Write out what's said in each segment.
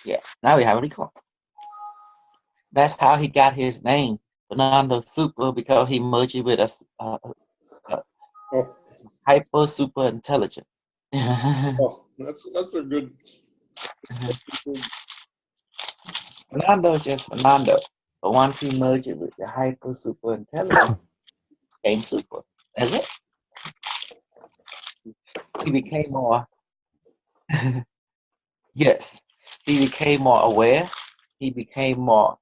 Yeah, now we have a record. That's how he got his name, Fernando Super, because he merged it with a Oh, hyper super intelligent. oh, that's a good. Fernando is just Fernando, but once he merged it with the hyper super intelligent, became super. That's it. He became more. Yes, he became more aware. He became more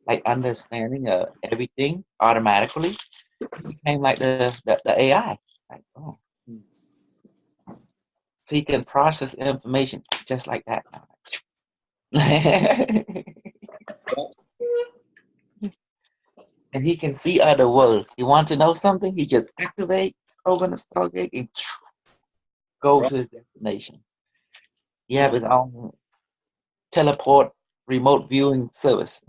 like understanding of everything automatically. He became like the AI. Like, oh, so he can process information just like that. And he can see other world. You want to know something? He just activates, open the stargate, and go to his destination. He have his own teleport remote viewing service.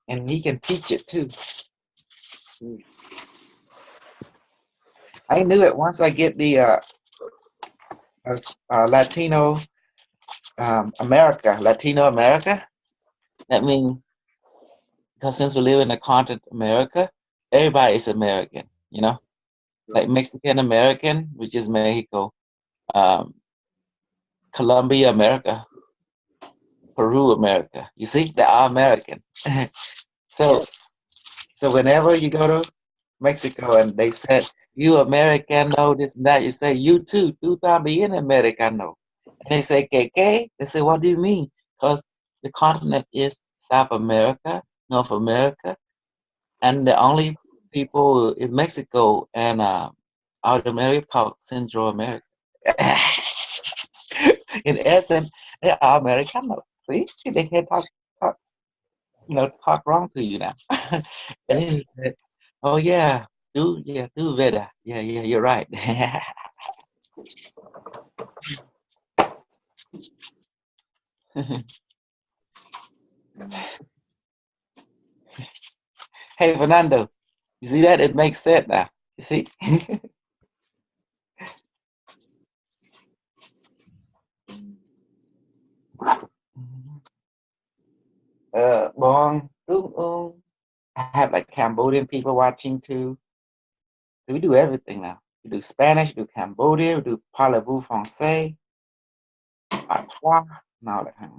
And he can teach it too. I knew it once I get the Latino Latino America. That means because since we live in the continent America, everybody is American, you know, like Mexican American, which is Mexico, um, Colombia America, Peru America. You see, they are American. so so whenever you go to Mexico and they said you Americano, this and that, you say you too, tú también Americano. And they say que que? They say what do you mean? Because the continent is South America, North America, and the only people is Mexico and South America called Central America. In essence, they are Americano. See, they can talk, talk wrong to you now. And he said, "Oh do better. Yeah, you're right." Hey, Fernando, you see that? It makes sense now. You see? Bong, I have like Cambodian people watching too. So we do everything now. We do Spanish, we do Cambodia, we do Parlez-vous Français, Patois, and all that.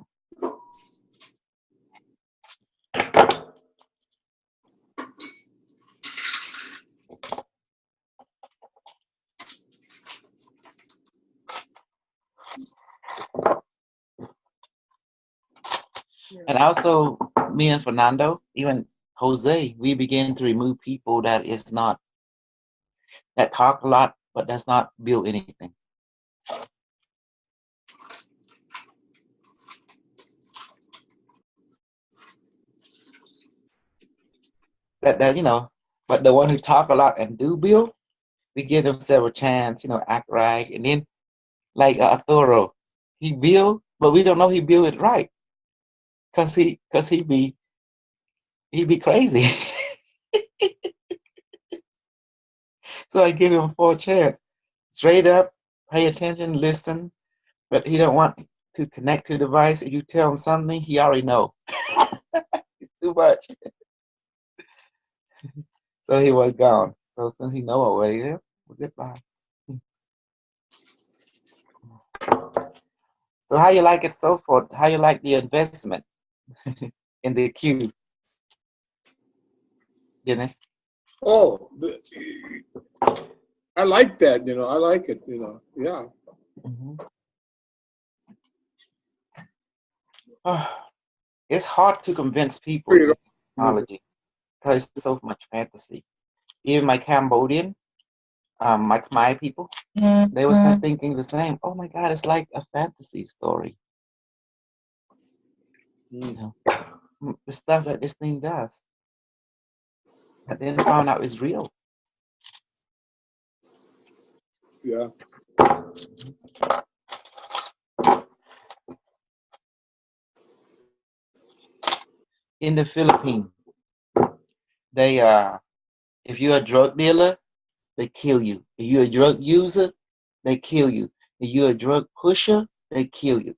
And also, me and Fernando, even Jose, we begin to remove people that talk a lot, but does not build anything. That but the one who talk a lot and do build, we give them several chance, act right, and then like thorough, he build, but we don't know he build it right, cause he be crazy. So I give him full chance, straight up, pay attention, listen, but he don't want to connect to the device. If you tell him something, he already know. It's too much. So he was gone. So since he know already, well, goodbye. So how you like it so far? How you like the investment in the Q, Dennis? Oh, I like that. I like it. Yeah. Mm-hmm. It's hard to convince people this technology because it's so much fantasy. Even my Cambodian, my Khmer people, they were thinking the same. Oh my God, it's like a fantasy story. The stuff that this thing does, that then found out is real. Yeah. In the Philippines, they if you're a drug dealer, they kill you. If you're a drug user, they kill you. If you're a drug pusher, they kill you.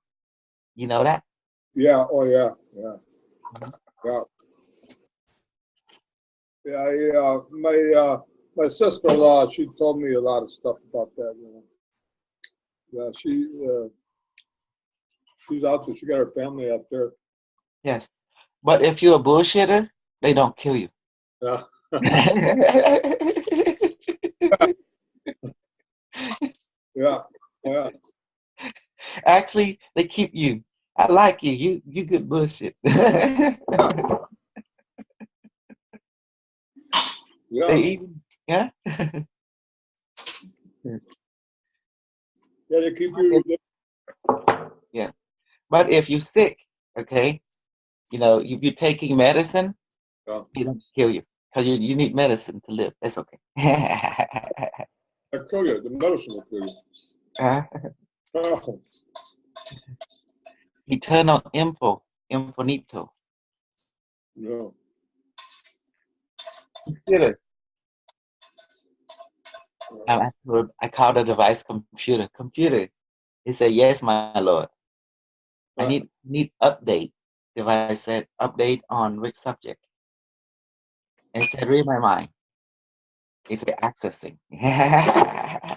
You know that? Yeah. Oh, yeah. Yeah. Mhm. Yeah. Yeah. My sister-in-law, she told me a lot of stuff about that. You know. Yeah. She's out there. She got her family out there. Yes. But if you're a bullshitter, they don't kill you. Yeah. Yeah. Yeah. Actually, they keep you. I like you. You good bullshit. They Yeah. even yeah. Yeah. They keep you. Yeah. But if you're sick, okay, if you're taking medicine, Yeah. they don't kill you because you need medicine to live. That's okay. I kill you. The medicine will kill you. uh, Oh, eternal infinito. no. Computer. I call the device computer. Computer. He said, "Yes, my lord. I Uh, need update." Device said, "Update on which subject?" And he said, "Read my mind." He said, "Accessing." yeah.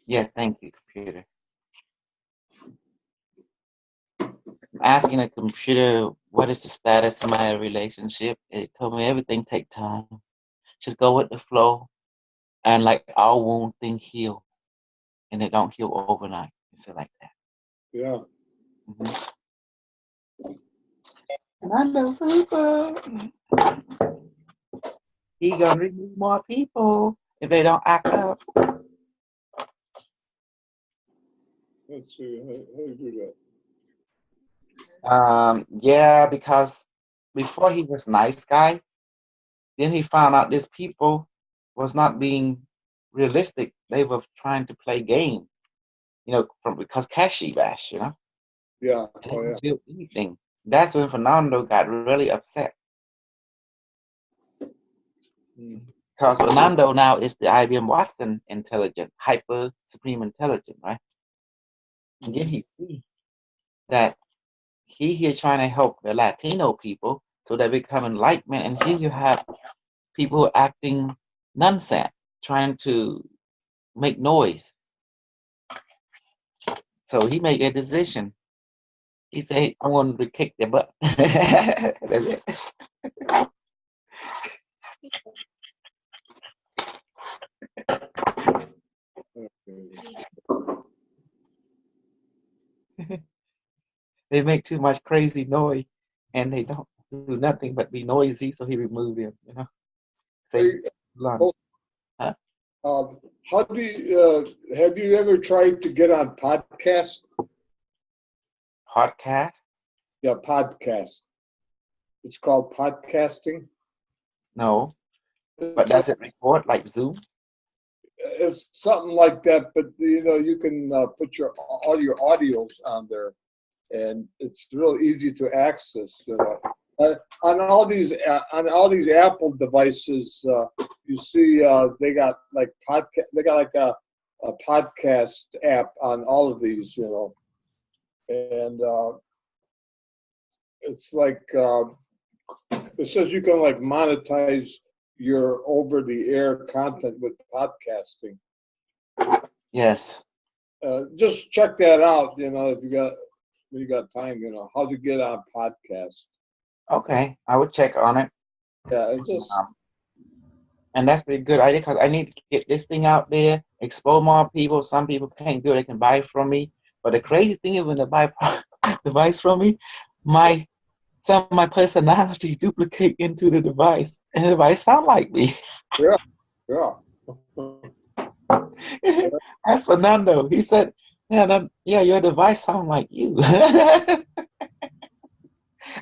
Yeah, thank you, computer. I'm asking a computer, what is the status of my relationship? It told me everything take time. Just go with the flow, and like our wound thing heal, and it don't heal overnight. It's like that. Yeah. Mhm. And I know super. He gonna remove more people if they don't act up. Let's see. How do you do that? Yeah, because before he was nice guy, then he found out these people was not being realistic. They were trying to play game, from because Cashy bash, Yeah. and they Oh, yeah. didn't feel anything. That's when Fernando got really upset Mm. because Fernando now is the IBM Watson intelligent, hyper supreme intelligent, right? And then he see that he here trying to help the Latino people so they become enlightenment, and here you have people acting nonsense, trying to make noise. So he made a decision. He said, "I want to kick their butt." That's it. Okay. They make too much crazy noise, and they don't do nothing but be noisy. So he removed them. Say, Hey, "Lon, oh, huh? how do you, have you ever tried to get on podcast? Podcast? Yeah, podcast. It's called podcasting. No, but It's does it record like Zoom?" it's something like that, but you can put all your audios on there, and it's real easy to access. On all these Apple devices, you see they got like podcast. They got like a podcast app on all of these, and it's like it says you can like monetize your over the air content with podcasting. Yes. Just check that out. If you got time. How to get on podcast. Okay, I would check on it. Yeah, it's just Um, and that's pretty good idea because I need to get this thing out there, expose more people. Some people can't do it; they can buy it from me. But the crazy thing is when they buy device from me, my some of my personality duplicate into the device, and the device sound like me. yeah, yeah, That's Fernando. He said, "Yeah, yeah, your device sound like you."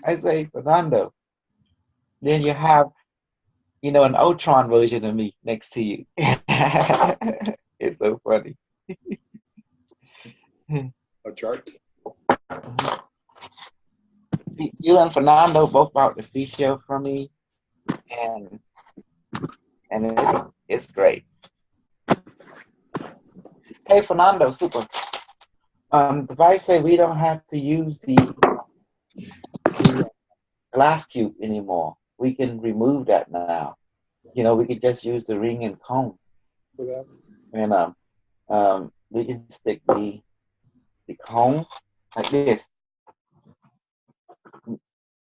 I say, Fernando. Then you have, an Ultron version of me next to you. It's so funny. a chart. See, you and Fernando both bought the seashell from me, and it's great. Hey, Fernando, super. The device say we don't have to use the glass cube anymore. We can remove that now. We could just use the ring and cone, and we can stick the cone like this.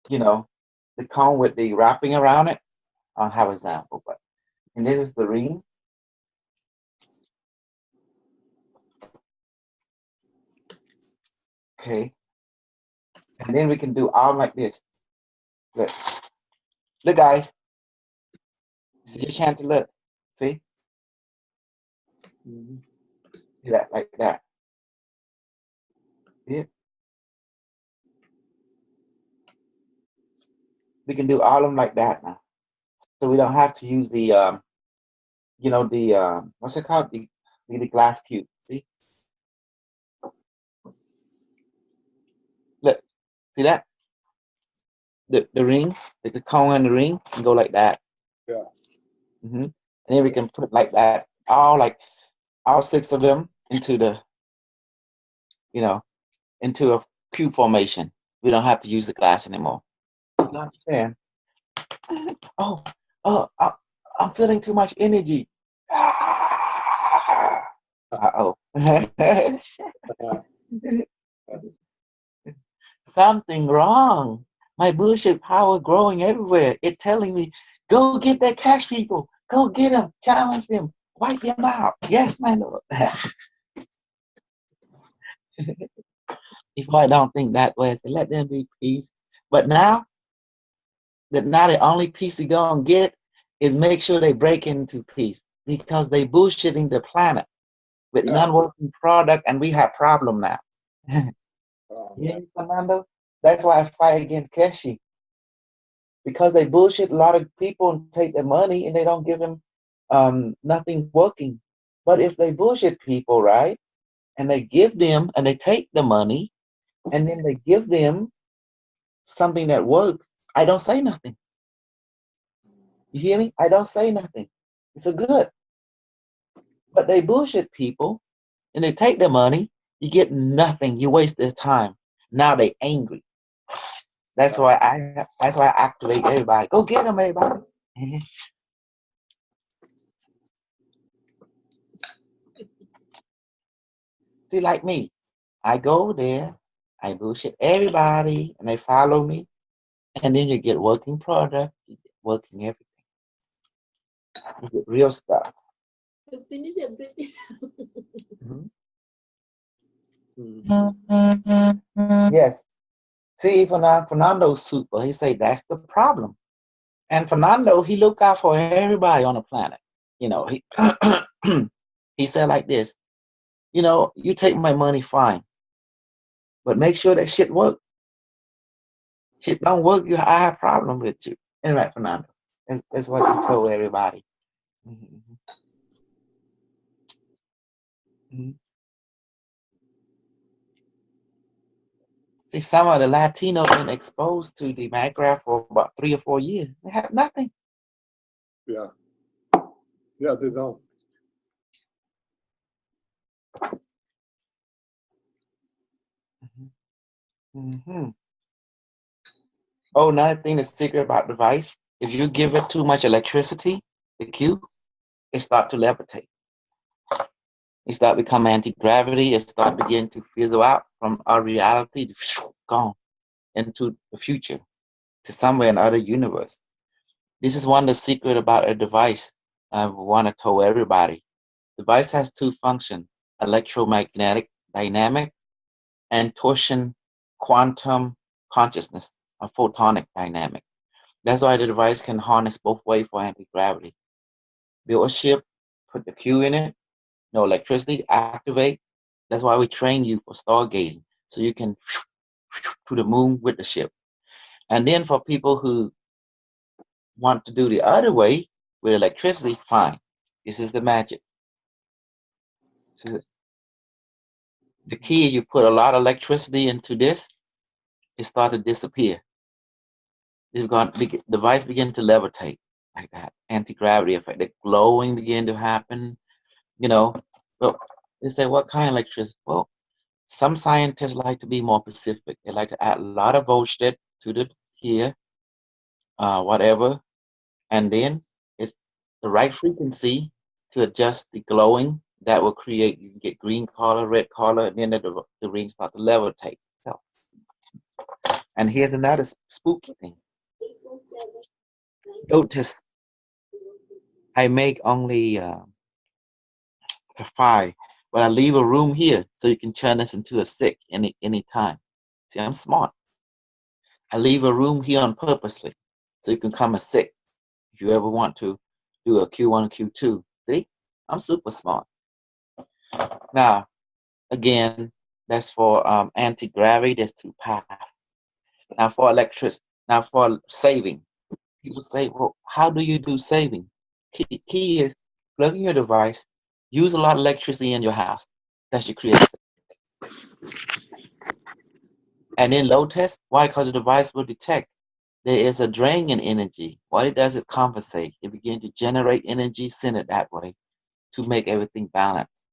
You know, the cone with the wrapping around it. I'll have an example, but and this is the ring. Okay, and then we can do all like this. Look, look, guys. See your chance to look. See, see that like that. See it? We can do all of them like that now. So we don't have to use the what's it called? The glass cube. See? Look, see that? The ring, the cone and the ring can go like that. Yeah. And then we can put like that, all 6 of them into into a cube formation. We don't have to use the glass anymore. You understand? Oh, I'm feeling too much energy. Uh-oh. Something wrong. My bullshit power growing everywhere. It's telling me, go get that cash, people. Go get them. Challenge them. Wipe them out. Yes, my lord. Before I don't think that way, I say, let them be peace. But now the only peace you're going to get is make sure they break into peace because they bullshitting the planet with non-working product, and we have problem now. Yeah, Fernando? That's why I fight against Keshi. Because they bullshit a lot of people and take their money and they don't give them nothing working. But if they bullshit people, right, and they give them and they take the money and then they give them something that works, I don't say nothing. You hear me? I don't say nothing. It's a good. But they bullshit people and they take their money, you get nothing. You waste their time. Now they angry. That's why I activate everybody. Go get them, everybody. See, like me, I go there, I bullshit everybody, and they follow me, and then you get working product, you get working everything. You get real stuff. You finish everything. Yes. See, Fernando's super. He say that's the problem. And Fernando, he look out for everybody on the planet. He he said like this. You take my money, fine, but make sure that shit work. Shit don't work, I have problem with you. Anyway, Fernando, that's what he told everybody. See, some of the Latino been exposed to the Minecraft for about 3 or 4 years. They have nothing. Yeah, they don't. Oh, another thing that's secret about the device, if you give it too much electricity, the cube, it start to levitate. It start become anti-gravity. It start begin to fizzle out from our reality, gone into the future, to somewhere in other universe. This is one of the secret about a device I want to tell everybody. The device has 2 functions, electromagnetic dynamic and torsion quantum consciousness, a photonic dynamic. That's why the device can harness both ways for anti-gravity. Build a ship, put the Q in it, no electricity, activate. That's why we train you for stargating, so you can to the moon with the ship. And then for people who want to do the other way with electricity, fine. This is the magic. The key, you put a lot of electricity into this, it started to disappear. The device begin to levitate like that. Anti-gravity effect. The glowing begin to happen. You know, well, they say, what kind of electricity? Well, some scientists like to be more specific. They like to add a lot of voltage to the here, whatever, and then it's the right frequency to adjust the glowing that will create. You can get green color, red color, and then the ring start to levitate. So, and here's another spooky thing. Notice I make only the 5, but I leave a room here so you can turn this into a 6 any time. See, I'm smart. I leave a room here on purposely so you can come a 6 if you ever want to do a Q1 and Q2. See, I'm super smart. Now, again, that's for anti-gravity. There's 2 paths. Now for now for saving, people say, well, how do you do saving? Key is plug in your device, use a lot of electricity in your house. That should create. And in load test, why? Because the device will detect there is a drain in energy. What it does is compensate. It begins to generate energy, send it that way to make everything balanced.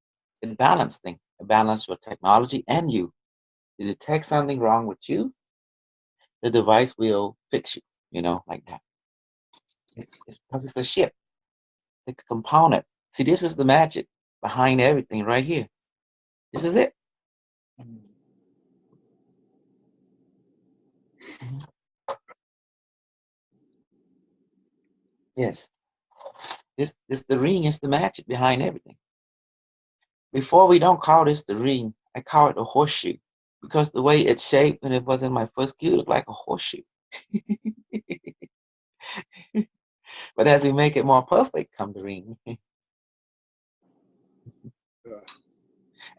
It's a balanced thing, a balance for technology and you. To detect something wrong with you, the device will fix you, like that. It's because it's a ship, it's a component. See, this is the magic behind everything right here. This is it. Yes. This the ring is the magic behind everything. Before we don't call this the ring, I call it a horseshoe because the way it's shaped when it was in my first cue, it looked like a horseshoe. But as we make it more perfect, come the ring.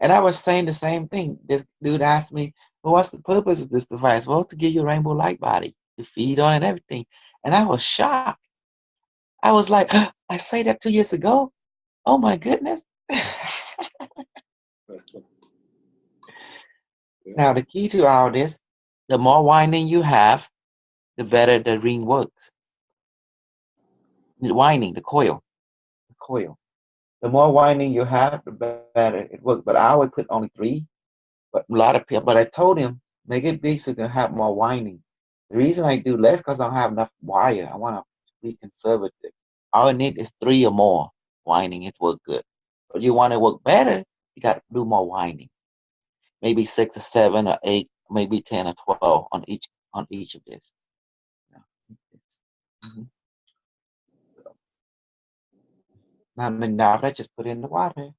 And I was saying the same thing. This dude asked me, well, what's the purpose of this device? Well, to give you a rainbow light body, to feed on and everything. And I was shocked. I was like, I say that 2 years ago? Oh my goodness. Now, the key to all this, the more winding you have, the better the ring works. The winding, the coil. The more winding you have, the better it works. But I always put only 3. But a lot of people, but I told him, make it big so you can have more winding. The reason I do less because I don't have enough wire. I want to be conservative. All I need is 3 or more winding. It work good. But you want to work better, you got to do more winding. Maybe 6 or 7 or 8, maybe 10 or 12 on each of this. Mm-hmm. Now let's just put in the water.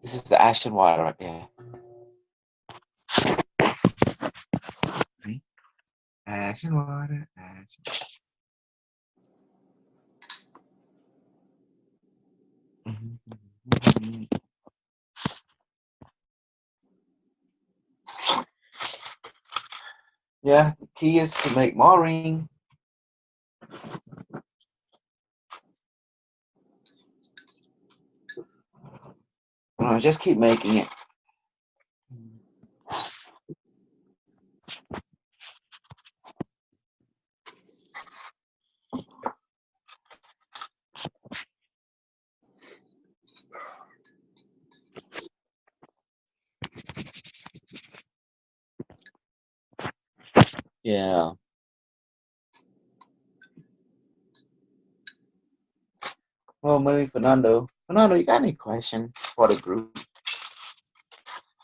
This is the ashen water right there. See? Ashen water, ashen water. Mm-hmm. Yeah, the key is to make more ring. Just keep making it. Yeah. Well, maybe Fernando. Fernando, you got any questions for the group?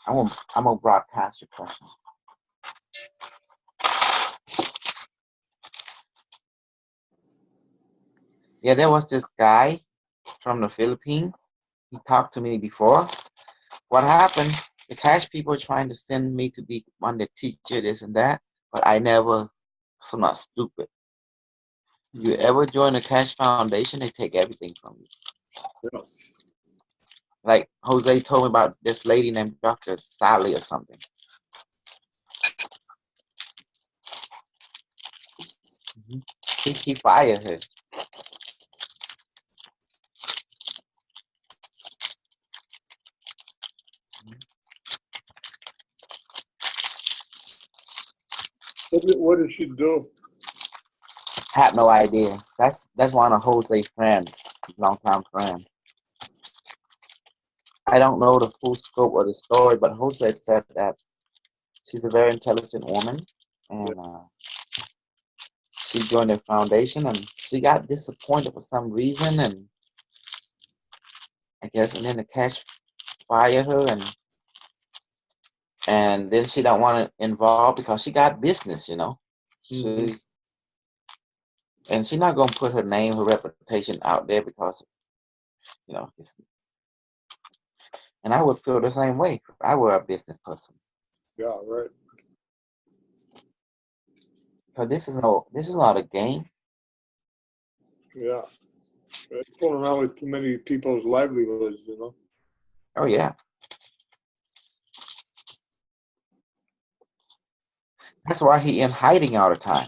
I'm gonna broadcast your question. Yeah, there was this guy from the Philippines. He talked to me before. What happened? The cash people are trying to send me to be one the teacher, this and that, but I never. So I'm not stupid. If you ever join a cash foundation, they take everything from you. Yeah. Like Jose told me about this lady named Dr. Sally or something. He fired her. What did she do? Have no idea. That's one of Jose's friends, longtime friend. I don't know the full scope of the story, but Jose said that she's a very intelligent woman, and she joined the foundation, and she got disappointed for some reason, and I guess, and then the cash fired her, and then she don't want to involve because she got business, you know. Mhm. And she's not gonna put her name, her reputation out there because you know. And I would feel the same way if I were a business person. Yeah, right. So this is not a game. Yeah. It's fooling around with too many people's livelihoods, you know. Oh yeah, that's why he in hiding all the time.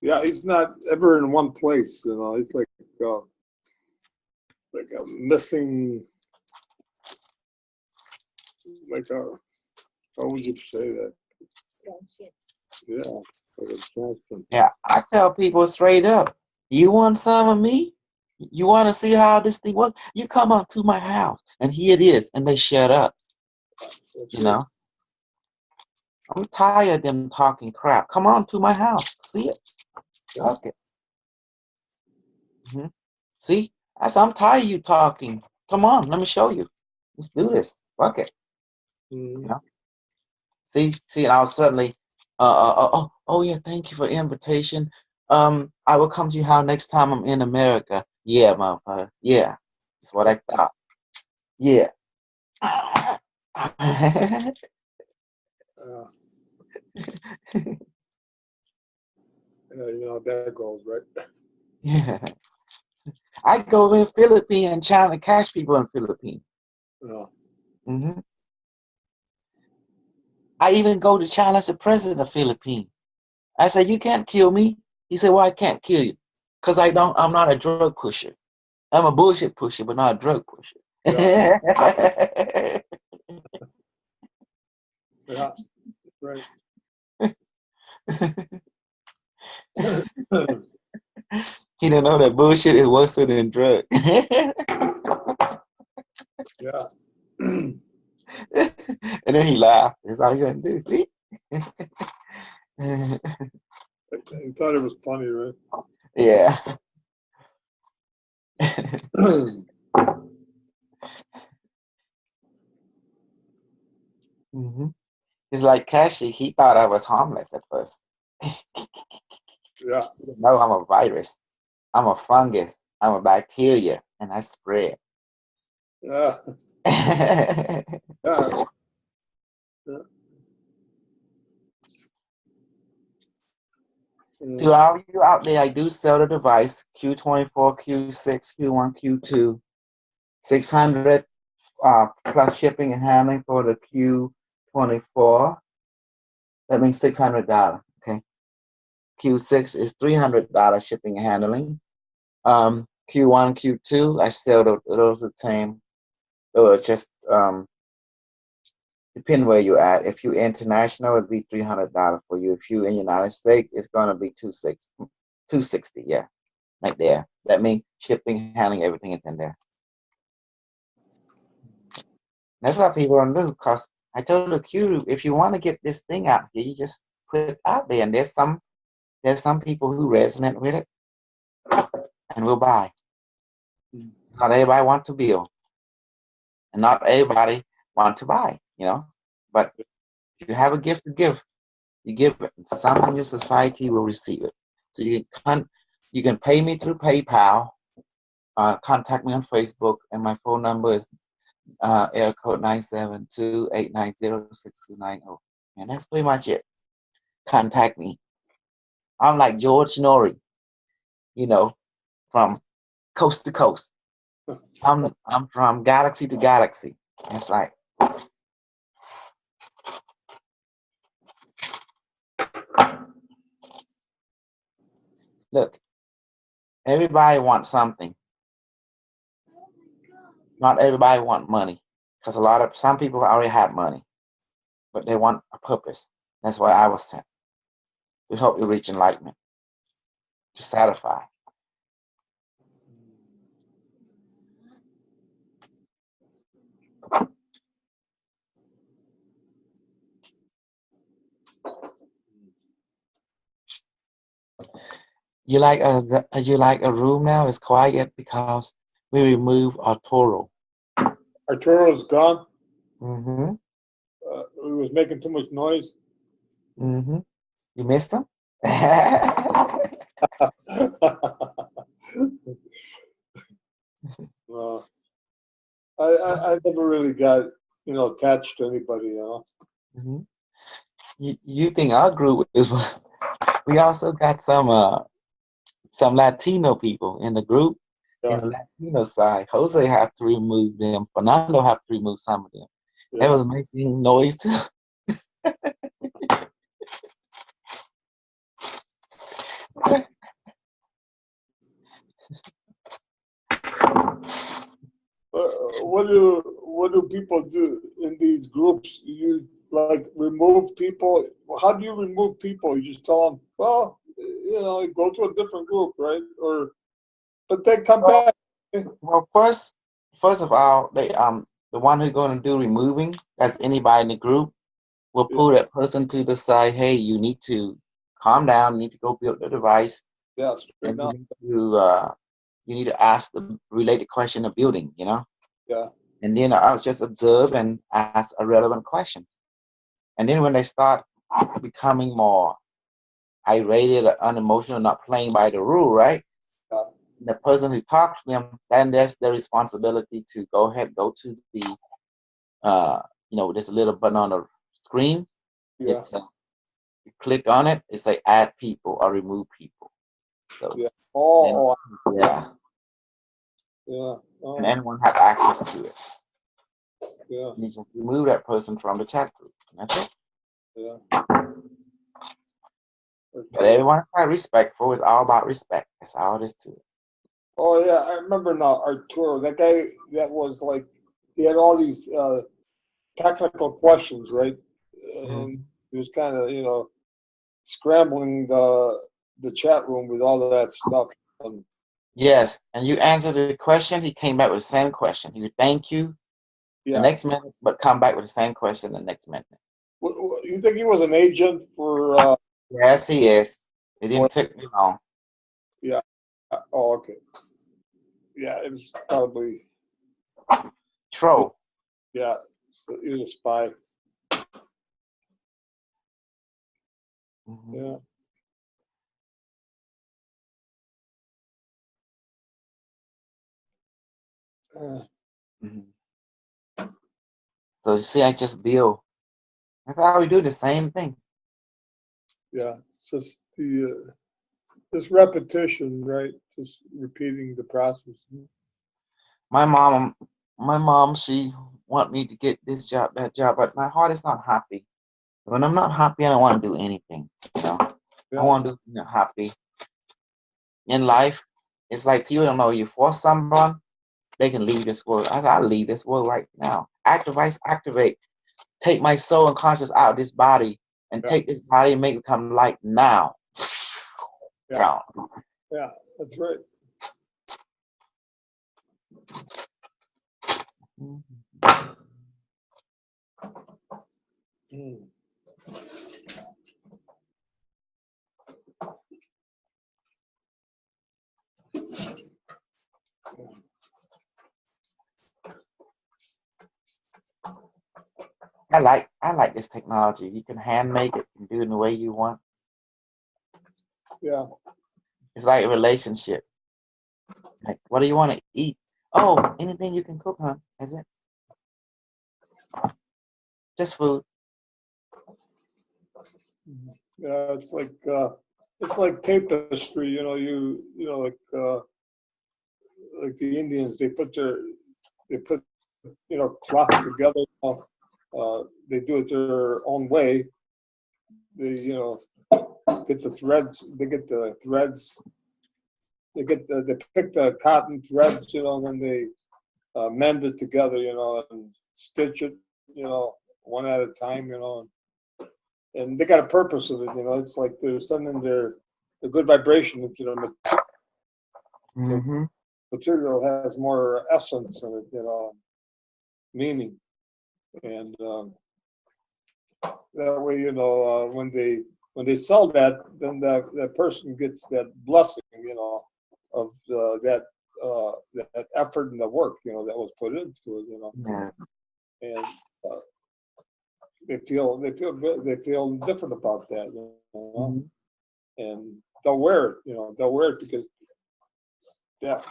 Yeah, he's not ever in one place, you know. He's like a missing, like a, how would you say that? Yeah, like a Johnson. Yeah, I tell people straight up, you want some of me? You want to see how this thing works? You come up to my house, and here it is, and they shut up. That's You it. know, I'm tired of them talking crap. Come on to my house, see it. Okay. See, I'm tired of you talking. Come on, let me show you. Let's do this. Fuck it. Mhm. You know. See, and I was suddenly, oh yeah, thank you for the invitation. I will come to your house next time I'm in America. Yeah, motherfucker. Yeah, that's what I thought. Yeah. Yeah, you know how that goes, right? Yeah. I go in Philippines and China and catch people in Philippines. Yeah. hmm I even go to China as the president of Philippines. I said, you can't kill me. He said, well, I can't kill you. Because I'm not a drug pusher. I'm a bullshit pusher, but not a drug pusher. Yeah. Yeah. Right. He didn't know that bullshit is worse than drug. Yeah. And then he laughed. That's all you gonna do, see? You thought it was funny, right? Yeah. hmm It's like Kashi, he thought I was harmless at first. Yeah. No, I'm a virus. I'm a fungus. I'm a bacteria, and I spread. Yeah. To Yeah. Yeah. all you out there, I do sell the device Q24, Q6, Q1, Q2, 600 plus shipping and handling for the Q24. That means $600. Okay. Q6 is $300 shipping and handling. Q1, Q2, I sell those the same. Just depend where you're at. If you're international, it'd be $300 for you. If you're in the United States, it's gonna be 260. Yeah, right there. That means shipping, handling, everything is in there. That's what people don't do. Cause I told the Q, if you want to get this thing out here, you just put it out there, and there's some people who resonate with it and will buy. Not everybody want to build, and not everybody want to buy. You know, but if you have a gift to give, you give it. And some in your society will receive it. So you can pay me through PayPal. Contact me on Facebook, and my phone number is area code 972-890-6290. And that's pretty much it. Contact me. I'm like George Norrie, you know, from coast to coast. I'm from galaxy to galaxy. It's like, look, everybody wants something. Not everybody want money, because some people already have money, but they want a purpose. That's why I was sent. to help you reach enlightenment, to satisfy. You like a room now? It's quiet because we remove Arturo. Arturo's gone. Mm-hmm. He was making too much noise. Mm-hmm. You missed him? I never really got attached to anybody. Mm-hmm. You think our group is? We also got some Latino people in the group. In Yeah, the Latino side, Jose have to remove them. Fernando have to remove some of them. They yeah. was making noise too. What do people do in these groups? You like remove people? How do you remove people? You just tell them, well, go to a different group, right? But they come back. Well, first of all, the one who's going to do removing, that's anybody in the group, will Yeah, pull that person to the side. Hey, you need to calm down. You need to go build the device, yeah, and straighten out. you need to ask the related question of building. Yeah, And then I'll just observe and ask a relevant question. And then when they start becoming more irate or unemotional, not playing by the rule, right? yeah, The person who talks to them, then there's the responsibility to go to the there's a little button on the screen. yeah, It's you click on it, it's like add people or remove people. So yeah. then Oh, yeah, yeah. and Oh, anyone have access to it. yeah, You just remove that person from the chat group. And that's it. yeah. But Okay. everyone's quite respectful. It's all about respect. That's all it is to it. Oh, yeah. I remember now, Arturo. That guy that was like, he had all these technical questions, right? And Mhm. he was kind of, scrambling the chat room with all of that stuff. Yes, and you answer the question, he came back with the same question. He would thank you the Yeah. next minute, but come back with the same question the next minute. You think he was an agent for? Yes, he is. It For didn't take me long. yeah. Oh, okay. Yeah, it was probably Troll. yeah. So he was a spy. Mhm. Yeah. Mhm. So you see, I just build. That's how we do the same thing. Yeah. It's just the this repetition, right? Just repeating the process. My mom, she want me to get this job, that job, but my heart is not happy. When I'm not happy, I don't want to do anything. I Yeah. want to do happy in life. It's like people don't know you force someone, they can leave this world. I leave this world right now. Activate. Take my soul and conscious out of this body and Yeah. take this body and make it become light now. Yeah. Gone. Yeah. That's right. Mm. I like this technology. You can hand make it and do it in the way you want. Yeah. It's like a relationship. Like, what do you want to eat? Oh, anything you can cook, huh? Is it? Just food. Yeah. It's like tapestry. Like the Indians, they put cloth together. They do it their own way. They get the threads. They get the threads. They pick the cotton threads, and then they mend it together, and stitch it, one at a time, and they got a purpose of it. You know, it's like they're sending their good vibration into the Mm-hmm. material has more essence in it, you know, meaning, and that way, you know, when they sell that, then that person gets that blessing, you know, of that effort and the work, you know, that was put into it, you know, Yeah. and they feel good, they feel different about that, you know, Mm-hmm. and they'll wear it, you know, they'll wear it because that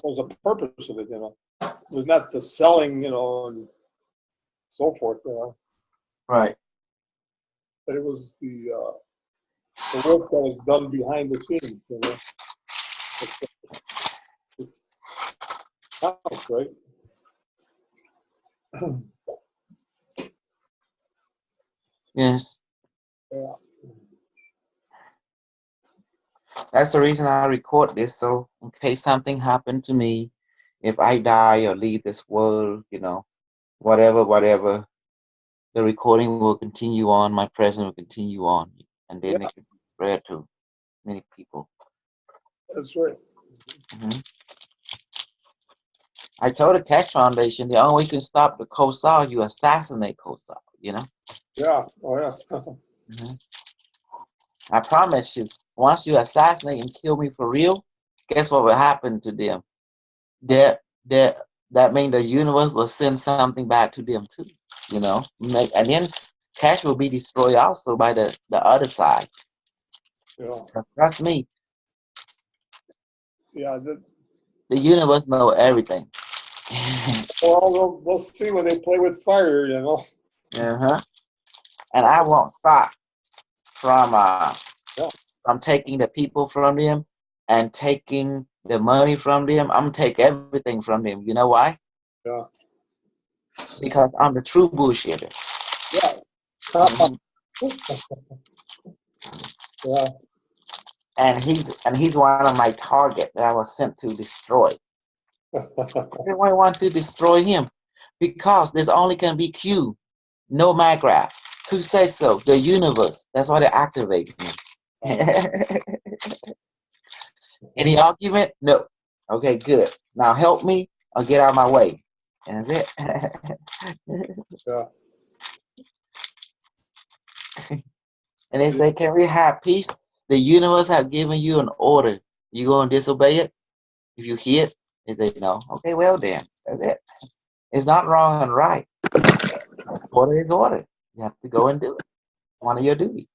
was the purpose of it, you know. It was not the selling, you know, and so forth, you know, Right. but it was the work that was done behind the scenes, you know. It's counts, right? Yes. Yeah. That's the reason I record this, so in case something happened to me, if I die or leave this world, you know, whatever, the recording will continue on, my presence will continue on, and then Yeah, it can spread to many people. that's right. Hmm. I told the Cash Foundation the only way you can stop the Kosol, you assassinate Kosol, you know? Yeah. Oh, yeah. Hmm. I promise you, once you assassinate and kill me for real, guess what will happen to them? That that that means the universe will send something back to them too, you know. And then Cash will be destroyed also by the other side. Yeah. Trust me, Yeah. the universe know everything. Well, we'll see when they play with fire, you know. Uh-huh. And I won't stop from Yeah. from taking the people from them and taking the money from them. I'm gonna take everything from them. You know why? Yeah. Because I'm the true bullshitter. Yeah. Mhm. Yeah. And he's one of my target that I was sent to destroy. Everyone want to destroy him because there's only can be Q, no Maggraph. Who says so? The universe. That's why they activate me. Any argument? No. Okay, good. Now help me or get out of my way. And that's it. Yeah. And they say, can we have peace? The universe have given you an order. You gonna disobey it? If you hear it, they say no. Okay, well then, that's it. It's not wrong and right. Order is order. You have to go and do it. One of your duties.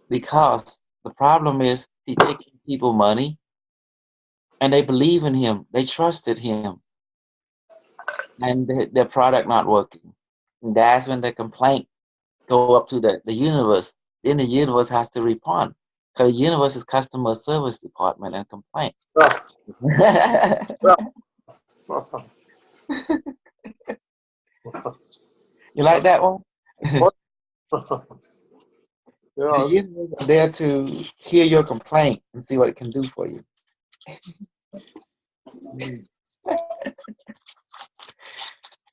Because the problem is he taking people money and they believe in him. They trusted him. And their product not working. And that's when the complaint go up to the universe. Then the universe has to respond. Because the universe is customer service department and complaint. Yeah. Yeah. You like that one? The Yeah. universe is there to hear your complaint and see what it can do for you.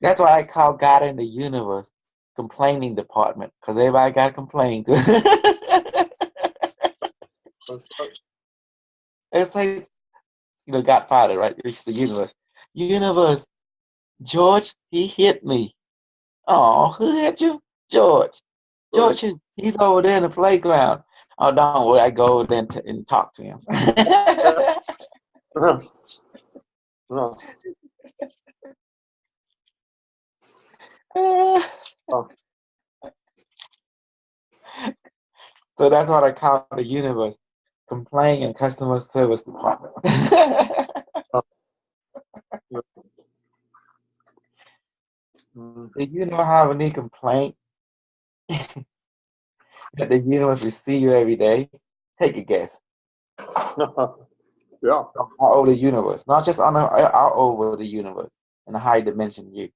That's why I call God in the universe complaining department, because everybody got to complain. It's like, Godfather, right? It's the universe. Universe, George, he hit me. Oh, who hit you? George. George, he's over there in the playground. Oh, don't worry, I go over there and talk to him. So that's what I call the universe, complaint and customer service department. If you know have any complaint that the universe will see you every day, take a guess. Yeah. All over the universe, not just all over the universe in a high dimension view.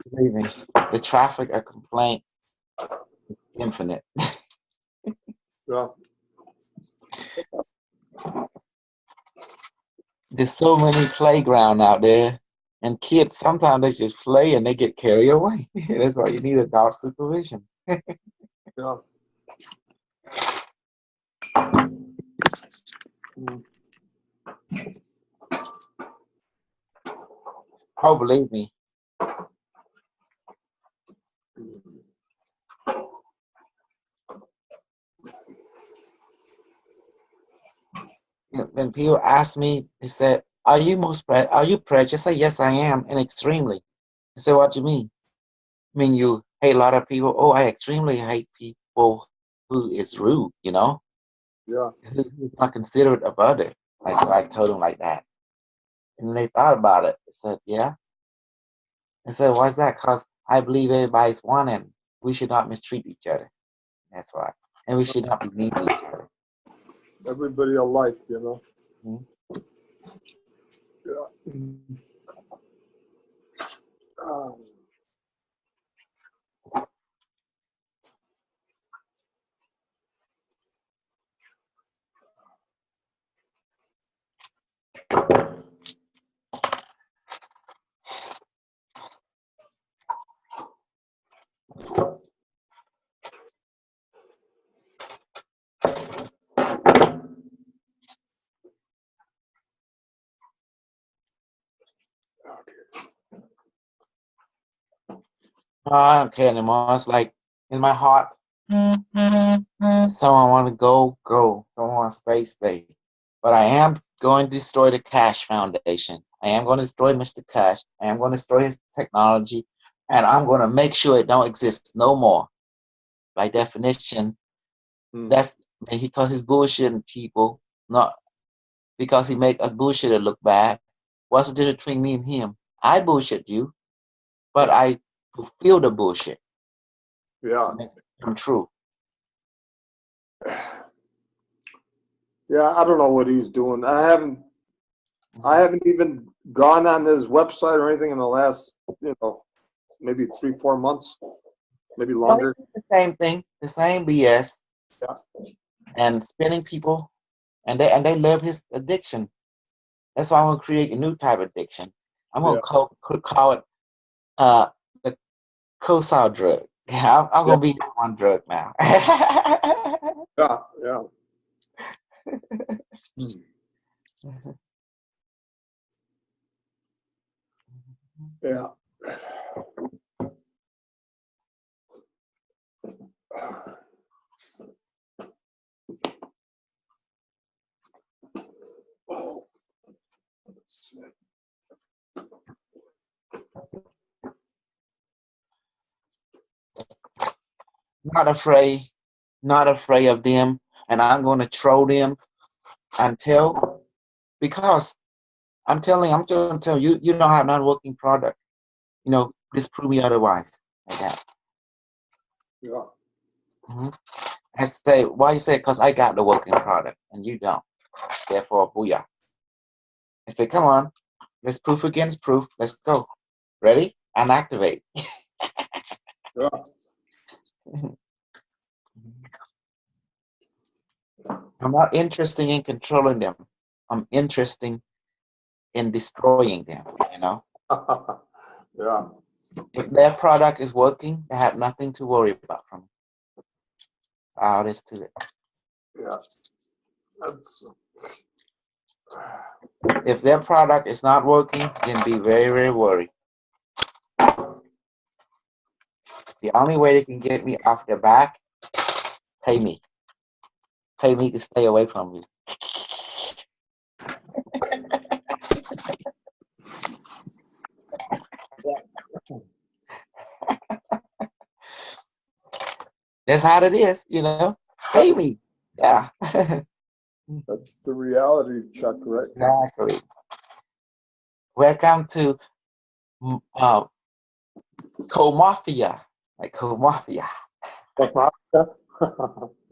Believe me, the traffic of complaint is infinite. Yeah. There's so many playground out there. And kids sometimes they just play and they get carried away. That's why you need adult supervision. Yeah. Mm. Oh, believe me. When people ask me, they said, "Are you are you prejudiced?" I say, "Yes, I am, and extremely." I say, "What do you mean?" I mean, you hate a lot of people. Oh, I extremely hate people who is rude. Yeah. Who's not considerate about it. So I told them like that, and they thought about it. They said, "Yeah." I said, "Why is that?" Because I believe everybody's one, and we should not mistreat each other. That's why, and we should not be mean to each other. Everybody alike, you know. Mhm. Yeah. Um, No, I don't care anymore. It's like in my heart, someone want to go, go. Someone want to stay, stay. But I am going to destroy the Cash Foundation. I am going to destroy Mr. Cash. I am going to destroy his technology, and I'm going to make sure it don't exist no more. By definition, that's because he's bullshitting people, not because he make us bullshitter look bad. What's the difference between me and him? I bullshit you, but I fulfill the bullshit. yeah. Make it come true. Yeah, I don't know what he's doing. I haven't even gone on his website or anything in the last, maybe 3-4 months, maybe Well, longer. it's the same thing, the same BS, Yeah. and spinning people, and they love his addiction. That's why I'm gonna create a new type of addiction. I'm gonna Yeah. call it the Kosol drug. I'm Yeah. gonna be on drug now. Yeah. Yeah. Yeah. Oh. Not afraid, not afraid of them, and I'm gonna troll them until because I'm gonna tell you, you don't have non-working product. Just prove me otherwise. Like that. Yeah. hmm I say, why you say? Because I got the working product and you don't. Therefore, booyah. I say, come on, let's proof against proof. Let's go. Ready? And activate. Yeah. I'm not interested in controlling them. I'm interested in destroying them. Yeah. If their product is working, they have nothing to worry about from me. All this to it. Yeah. That's. If their product is not working, then be very, very worried. The only way they can get me off their back, pay me. Pay me to stay away from you. That's how it is. Pay me. Yeah. That's the reality check, right? Exactly. Welcome to Co-Mafia. Like Co-Mafia. Yeah.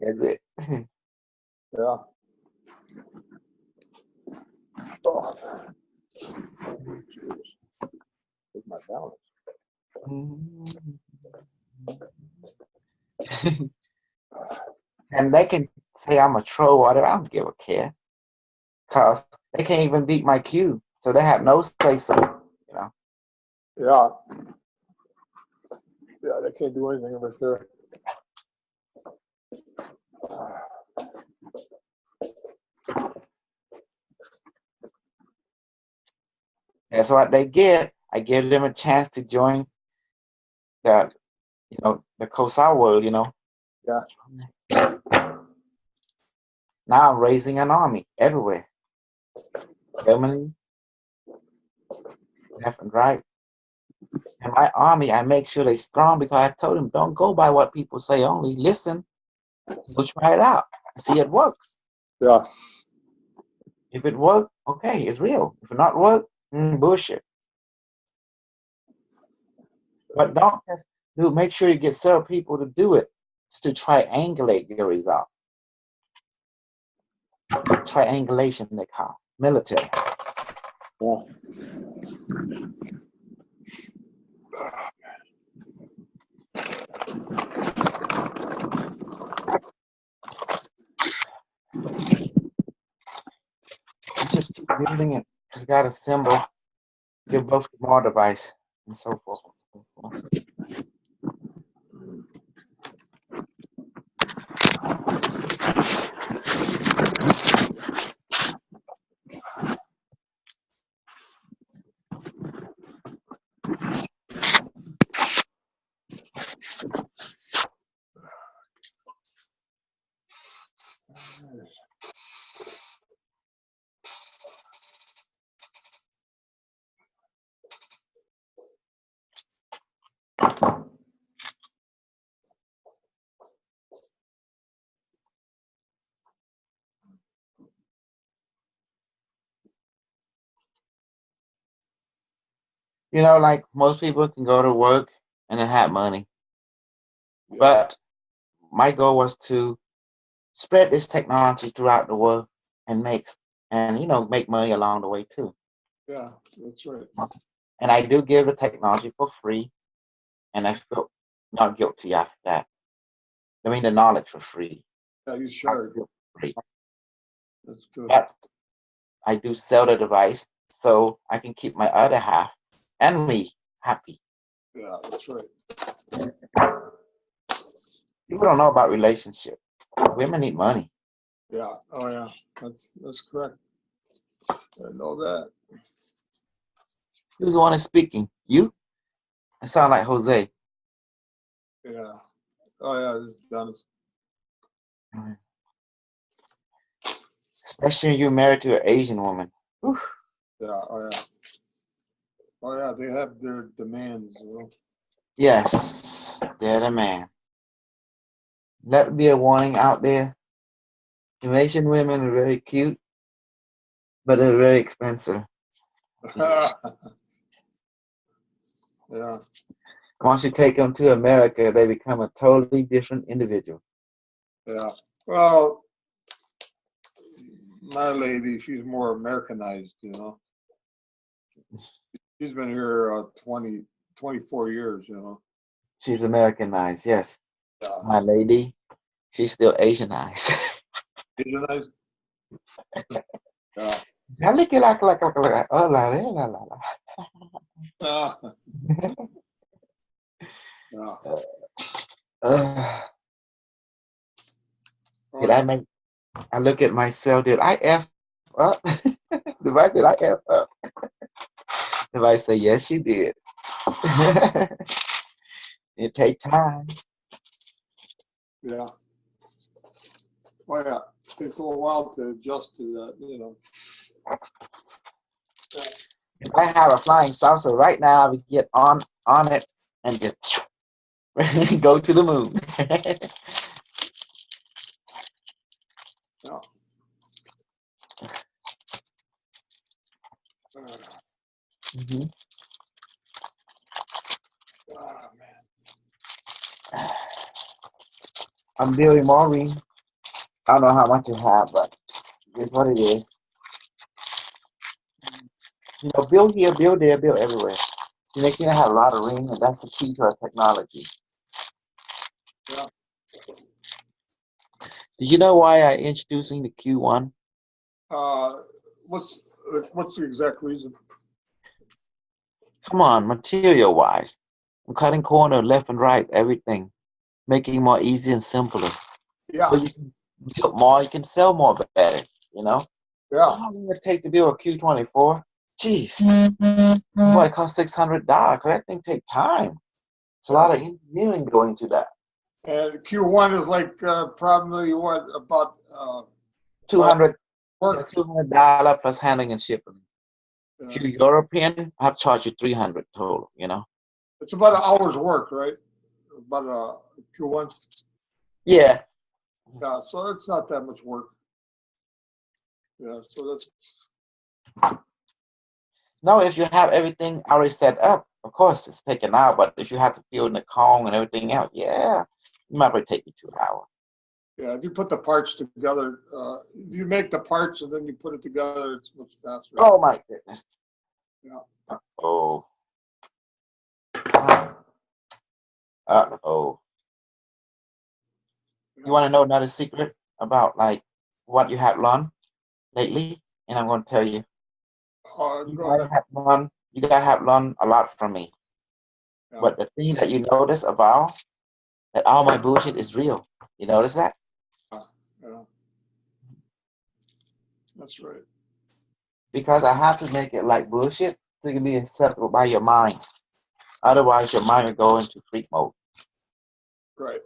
That's it. Yeah. Oh. Jeez. With my balance. And they can say I'm a troll, whatever. I don't give a care. Because they can't even beat my Q. So they have no say so. Yeah. Yeah, they can't do anything right there. That's what they get. I give them a chance to join the, the Kosol world, Yeah. Now I'm raising an army everywhere. Germany, left and right. And my army, I make sure they're strong because I told them, don't go by what people say only. Listen, go try it out. See it works. Yeah. If it works, okay, it's real. If it not work, bullshit. But don't just make sure you get several people to do it to triangulate your result. Triangulation, they call military. Yeah. Just keep building it. It's got a symbol. Give both more device and so forth. And so forth. Like most people can go to work and then have money. But my goal was to spread this technology throughout the world and make money along the way too. Yeah, that's right. And I do give the technology for free, and I feel not guilty after that. I mean, the knowledge for free. Yeah, you shared. Free. That's good. But I do sell the device so I can keep my other half and me happy. Yeah, that's right. People don't know about relationship. Women need money. Yeah. Oh yeah. That's correct. I know that. Who's the one that's speaking? You? I sound like Jose. Yeah. Oh yeah, this is Dennis. Especially when you're married to an Asian woman. Whew. Yeah. Oh yeah. Oh yeah, they have their demands. Yes, they're the man. That would be a warning out there. Asian women are very cute, but they're very expensive. Yeah. Once you take them to America, they become a totally different individual. Yeah. Well, my lady, she's more Americanized, She's been here 24 years, She's Americanized, yes. Yeah. My lady, she's still Asianized. Asianized? Yeah. Oh, la, la, la, la. Yeah. Did I make? I look at myself. Did I F up? If I said I F up, if I say yes, you did. It takes time. Yeah. Well, yeah. It takes a little while to adjust to that, If I have a flying saucer right now, I would get on it and just go to the moon. Yeah. Mm-hmm. Oh, man. I'm building more rings. I don't know how much you have, but it's what it is. Build here, build there, build everywhere. You make sure I have a lot of rings, and that's the key to our technology. Yeah. Did you know why I introducing the Q1? What's the exact reason? Come on, material wise. I'm cutting corner left and right, everything, making it more easy and simpler. Yeah, So you can build more, you can sell more better, you know? yeah. How long would it take to build a Q24? Jeez. Boy, it costs $600. That thing take time. It's a lot of engineering going to that. And Q1 is like probably what about 200 work? $200 plus handling and shipping. If Yeah. you're European, I'll charge you 300 total, you know? It's about an hour's work, right? About a Q1. Yeah. Yeah, so it's not that much work. Yeah, so that's No, if you have everything already set up, of course it's taken out, but if you have to fill in the Kong and everything else, yeah, it might probably take you 2 hours. yeah. If you put the parts together, if you make the parts and then you put it together, it's much faster. Oh my goodness. Yeah. Uh-oh. Uh-oh. You want to know another secret about like what you have learned lately? And I'm going to tell you. You Go guys ahead. have learned a lot from me. Yeah, But the thing that you notice about that all my bullshit is real. You notice that? yeah. That's right. Because I have to make it like bullshit so it can be acceptable by your mind. Otherwise, your mind will go into freak mode. Right.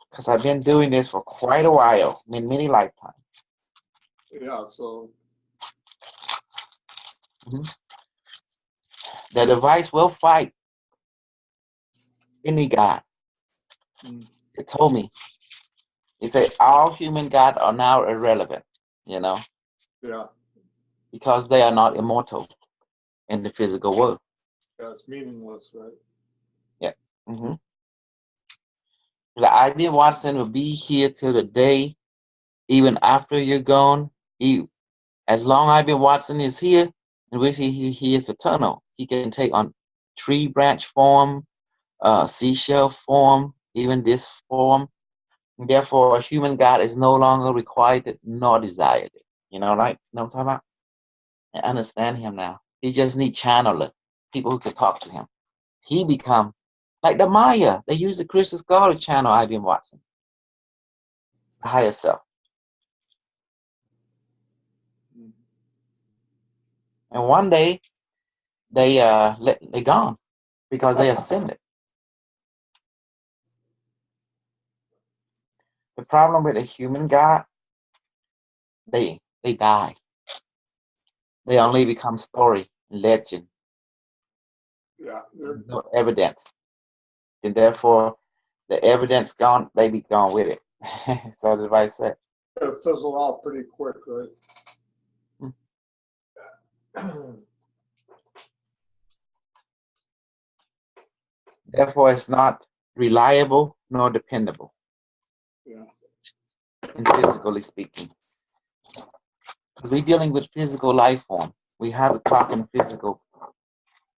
Because I've been doing this for quite a while, many lifetimes. Yeah, so The device will fight any god. It told me. It said all human gods are now irrelevant, you know, yeah, because they are not immortal in the physical world. it's meaningless, right? Yeah. Mm-hmm. The IBM Watson will be here till the day, even after you're gone. As long as IBM Watson is here, in which he is eternal. He can take on tree branch form, seashell form, even this form. Therefore, a human God is no longer required nor desired. You know, right? You know what I'm talking about? I understand him now. He just need channeler, people who can talk to him. He become like the Maya. They use the crystal skull to channel IBM Watson, the higher self. And one day they gone because they ascended. The problem with a human God, they die. They only become story, legend, Yeah, no evidence. And therefore, the evidence gone, they be gone with it. So the device said. it fizzle out pretty quick, right? Therefore, it's not reliable nor dependable. Yeah. In physically speaking. Because we're dealing with physical life form. We have to talk in physical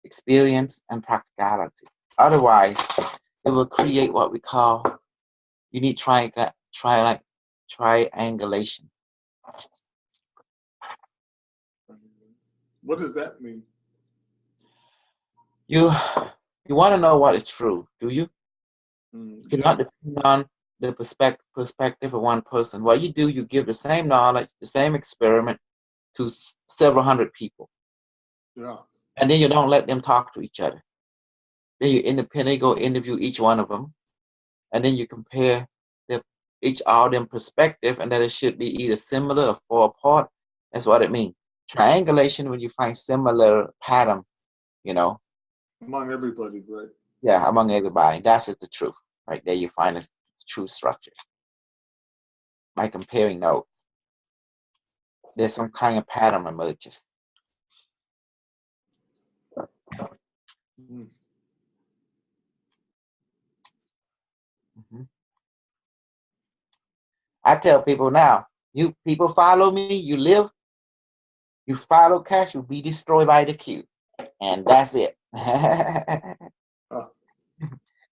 experience and practicality. Otherwise, it will create what we call unique triangulation. What does that mean? You want to know what is true, do you? You Yeah. cannot depend on the perspective of one person. What you do, you give the same knowledge, the same experiment to several hundred people. Yeah. And then you don't let them talk to each other. Then you independently go interview each one of them, and then you compare each of them perspective, and that it should be either similar or far apart. That's what it means. Triangulation, when you find similar pattern, you know, Among everybody, right? yeah, among everybody, that's just the truth. Right there, you find the true structure by comparing notes. There's some kind of pattern emerges. I tell people now, you people follow me, you live, you follow cash, you'll be destroyed by the Q. And that's it.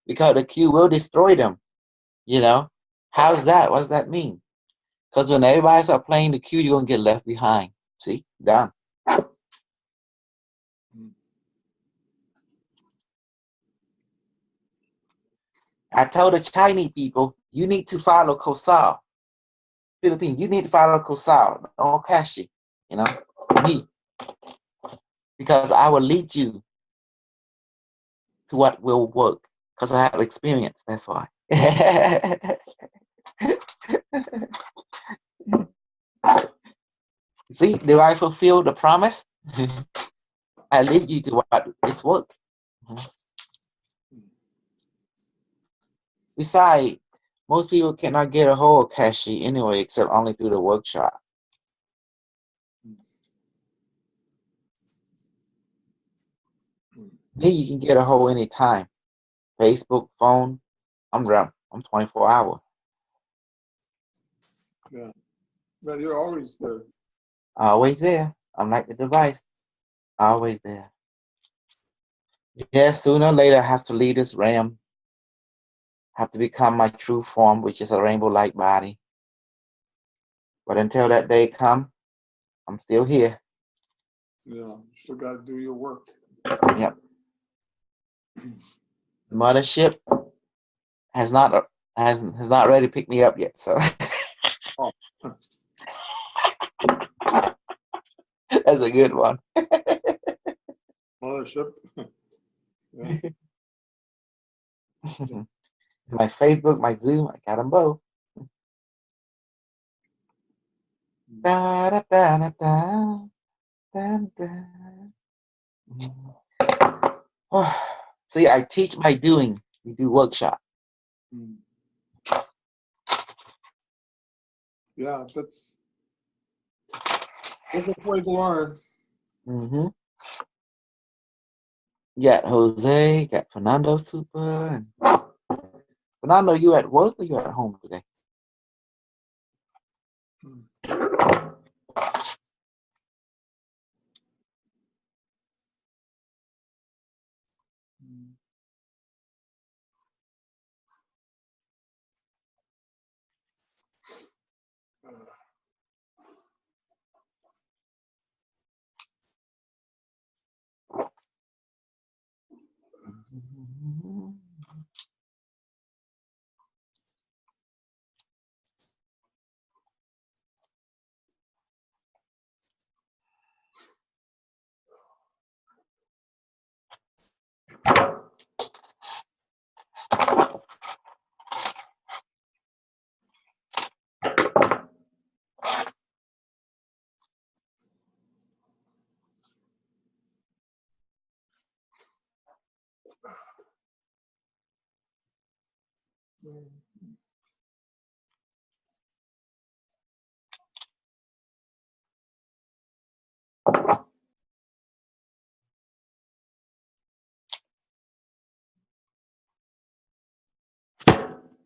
Because the Q will destroy them. You know, how's that? What does that mean? Because when everybody start playing the Q, you're gonna get left behind. See, done. I told the Chinese people, you need to follow Kosol. Philippines, you need to follow Kosol. Don't cash it, you know, me. Because I will lead you to what will work. Because I have experience, that's why. See, do I fulfill the promise? I lead you to what is work. Besides, most people cannot get a hold of Kashi anyway, except only through the workshop. Me, you can get a hold anytime. Facebook, phone, I'm around. I'm 24 hours. Yeah. But you're always there. Always there. I'm like the device. Always there. Yeah, sooner or later I have to leave this realm. Have to become my true form, which is a rainbow light body. But until that day come, I'm still here. Yeah, you still got to do your work. Yep. The mothership has not ready to pick me up yet, so Oh. that's a good one. Mothership. Yeah. My Facebook, my Zoom, I got them both. Da, da, da, da, da, da, da. See, I teach by doing. We do workshop. Yeah, that's the way to learn. Mm-hmm. Got Jose, got Fernando Super. And Fernando, you at work or you at home today?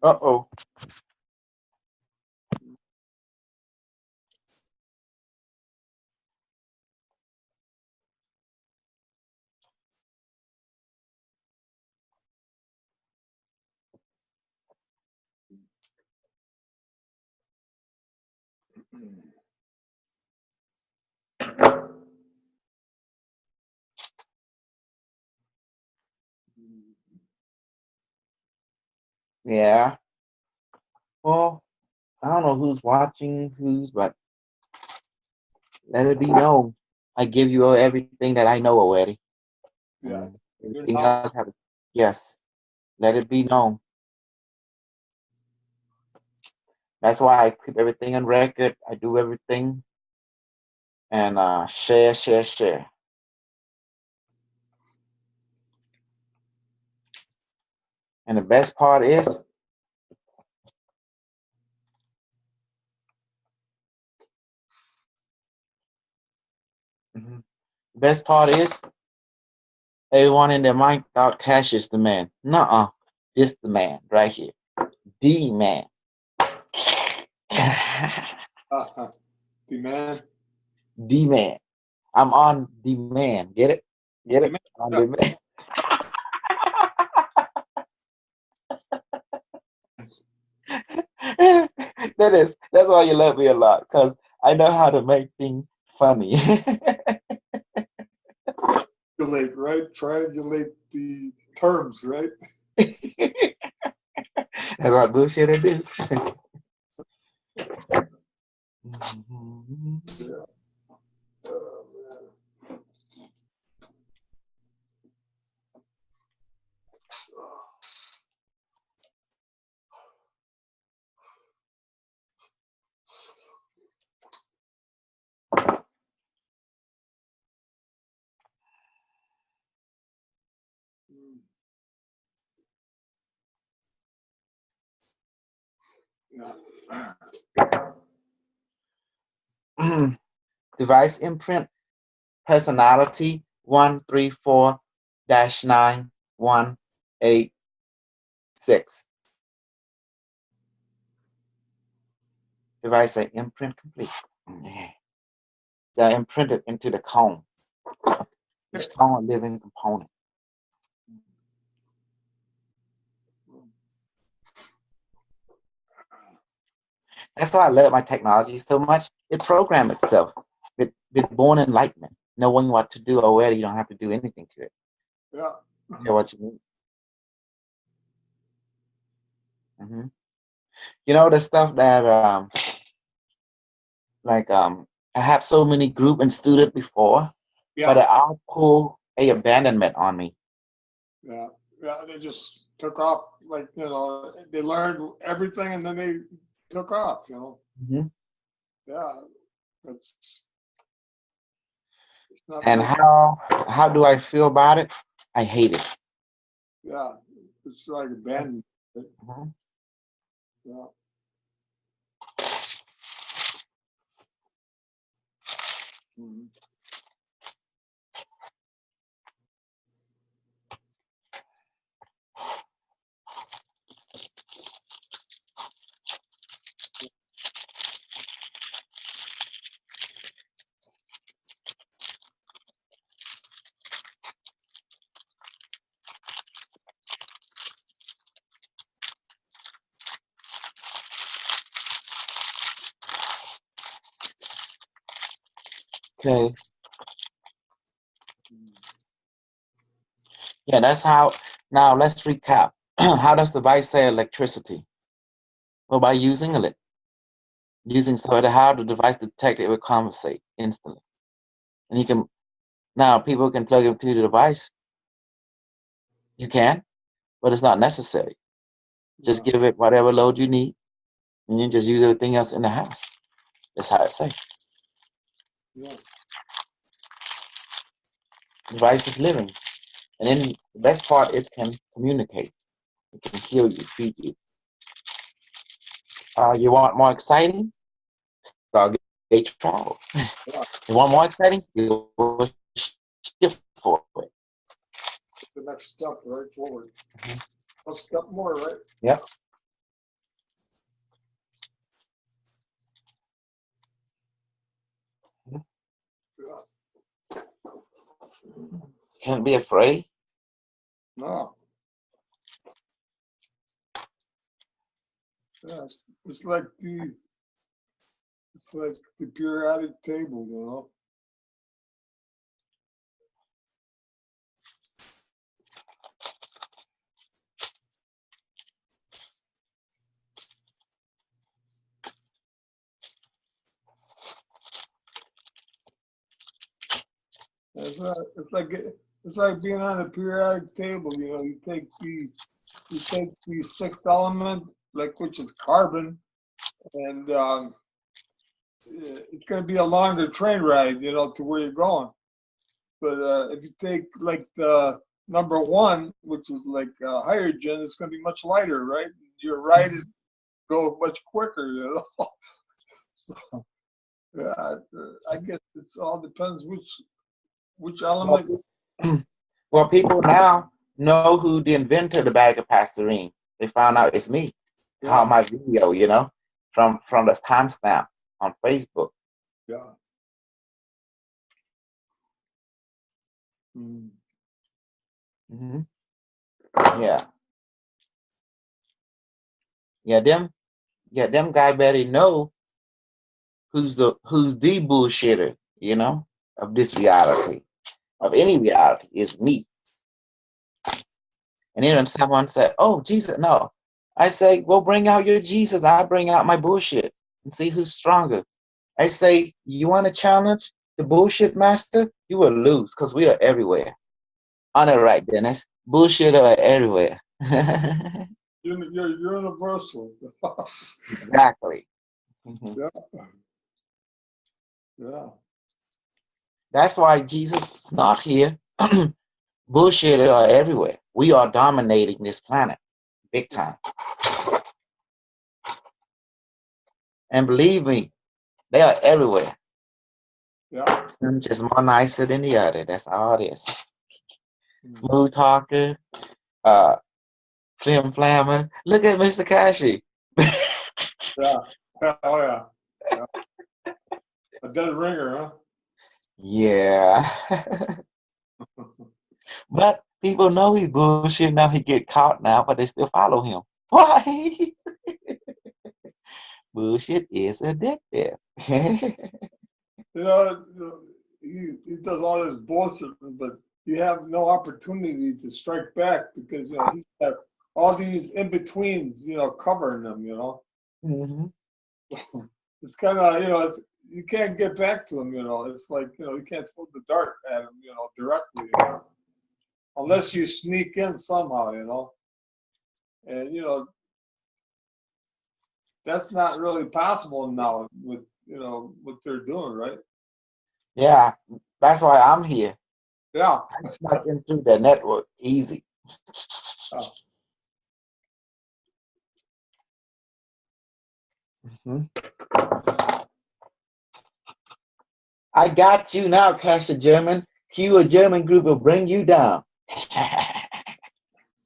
Uh-oh. Yeah. Well, I don't know who's watching, but let it be known. I give you everything that I know already. Yeah. Everything else have yes. Let it be known. That's why I keep everything on record. I do everything and share, share, share. And the best part is the best part is everyone in their mind thought Cash is the man. Nuh-uh. This the man right here. The man. The man. The man. I'm on the man. Get it? Get it? On the man. That's why you love me a lot, because I know how to make things funny. Triangulate, right? Triangulate the terms, right? That's what bullshit I do. Yeah. Oh, man. Yeah. Device imprint personality 134-9186. Device say imprint complete. They're imprinted into the cone. Each cone a living component. That's why I love my technology so much. It programs itself with born enlightenment, knowing what to do or where you don't have to do anything to it. Yeah. You know what you need. You know the stuff that I have so many group and student before, but Yeah. it all pull a abandonment on me. Yeah. Yeah. They just took off, like, they learned everything and then they took off, Yeah. It's not And really, how do I feel about it? I hate it. yeah. It's like abandoned. Mhm. Yeah. Mhm. Okay. Yeah, that's how. Now let's recap. How does the device say electricity? Well, by using it. So how the device detect it will compensate instantly. And you can now people can plug it to the device. You can, but it's not necessary. Just Yeah. give it whatever load you need, and you just use everything else in the house. That's how it's safe. Yeah. The device is living, and then the best part, it can communicate. It can heal you, feed you. You want more exciting? Stargate travel. Yeah. You want more exciting? You will shift for it. The next step, right forward. A step more, right? Yep. Yeah. Can't be afraid. No. Yeah. It's like the periodic table, It's like being on a periodic table. You take the sixth element, like, which is carbon, and it's going to be a longer train ride, to where you're going. But if you take like the number one, which is like hydrogen, it's going to be much lighter, right? Your ride is go much quicker. So, yeah, I guess it's all depends which Well, element. well, people now know who the inventor of the battery capacitor ring. They found out it's me. Yeah, Caught my video, from the timestamp on Facebook. yeah. Mm. Hmm. Yeah, yeah. Yeah, them guy better know who's the bullshitter, you know, of this reality, of any reality, is me. And then when someone said, "Oh, Jesus," no, I say, "Well, bring out your Jesus. I bring out my bullshit and see who's stronger." I say, "You want to challenge the bullshit master? You will lose because we are everywhere." On the right, Dennis. Bullshit are everywhere. You're universal. Exactly. Yeah, yeah, That's why Jesus is not here. Bullshit are everywhere. We are dominating this planet big time. And believe me, they are everywhere. yeah. Some just more nicer than the other. That's all it is. Smooth talker, uh, flim flammer. Look at Mr. Kashi. Yeah. Oh yeah. Yeah. A dead ringer, huh? Yeah. But people know he's bullshit now. He get caught now, but they still follow him. Why? Bullshit is addictive. You know, he does all this bullshit, but you have no opportunity to strike back because he's got all these in betweens, covering them. hmm It's kind of it's you can't get back to him. It's like you can't throw the dart at him, directly, unless you sneak in somehow, and that's not really possible now with what they're doing, right? Yeah, that's why I'm here. Yeah. I snuck in through the network easy. Mhm. I got you now, Cash the German. Q, a German group, will bring you down.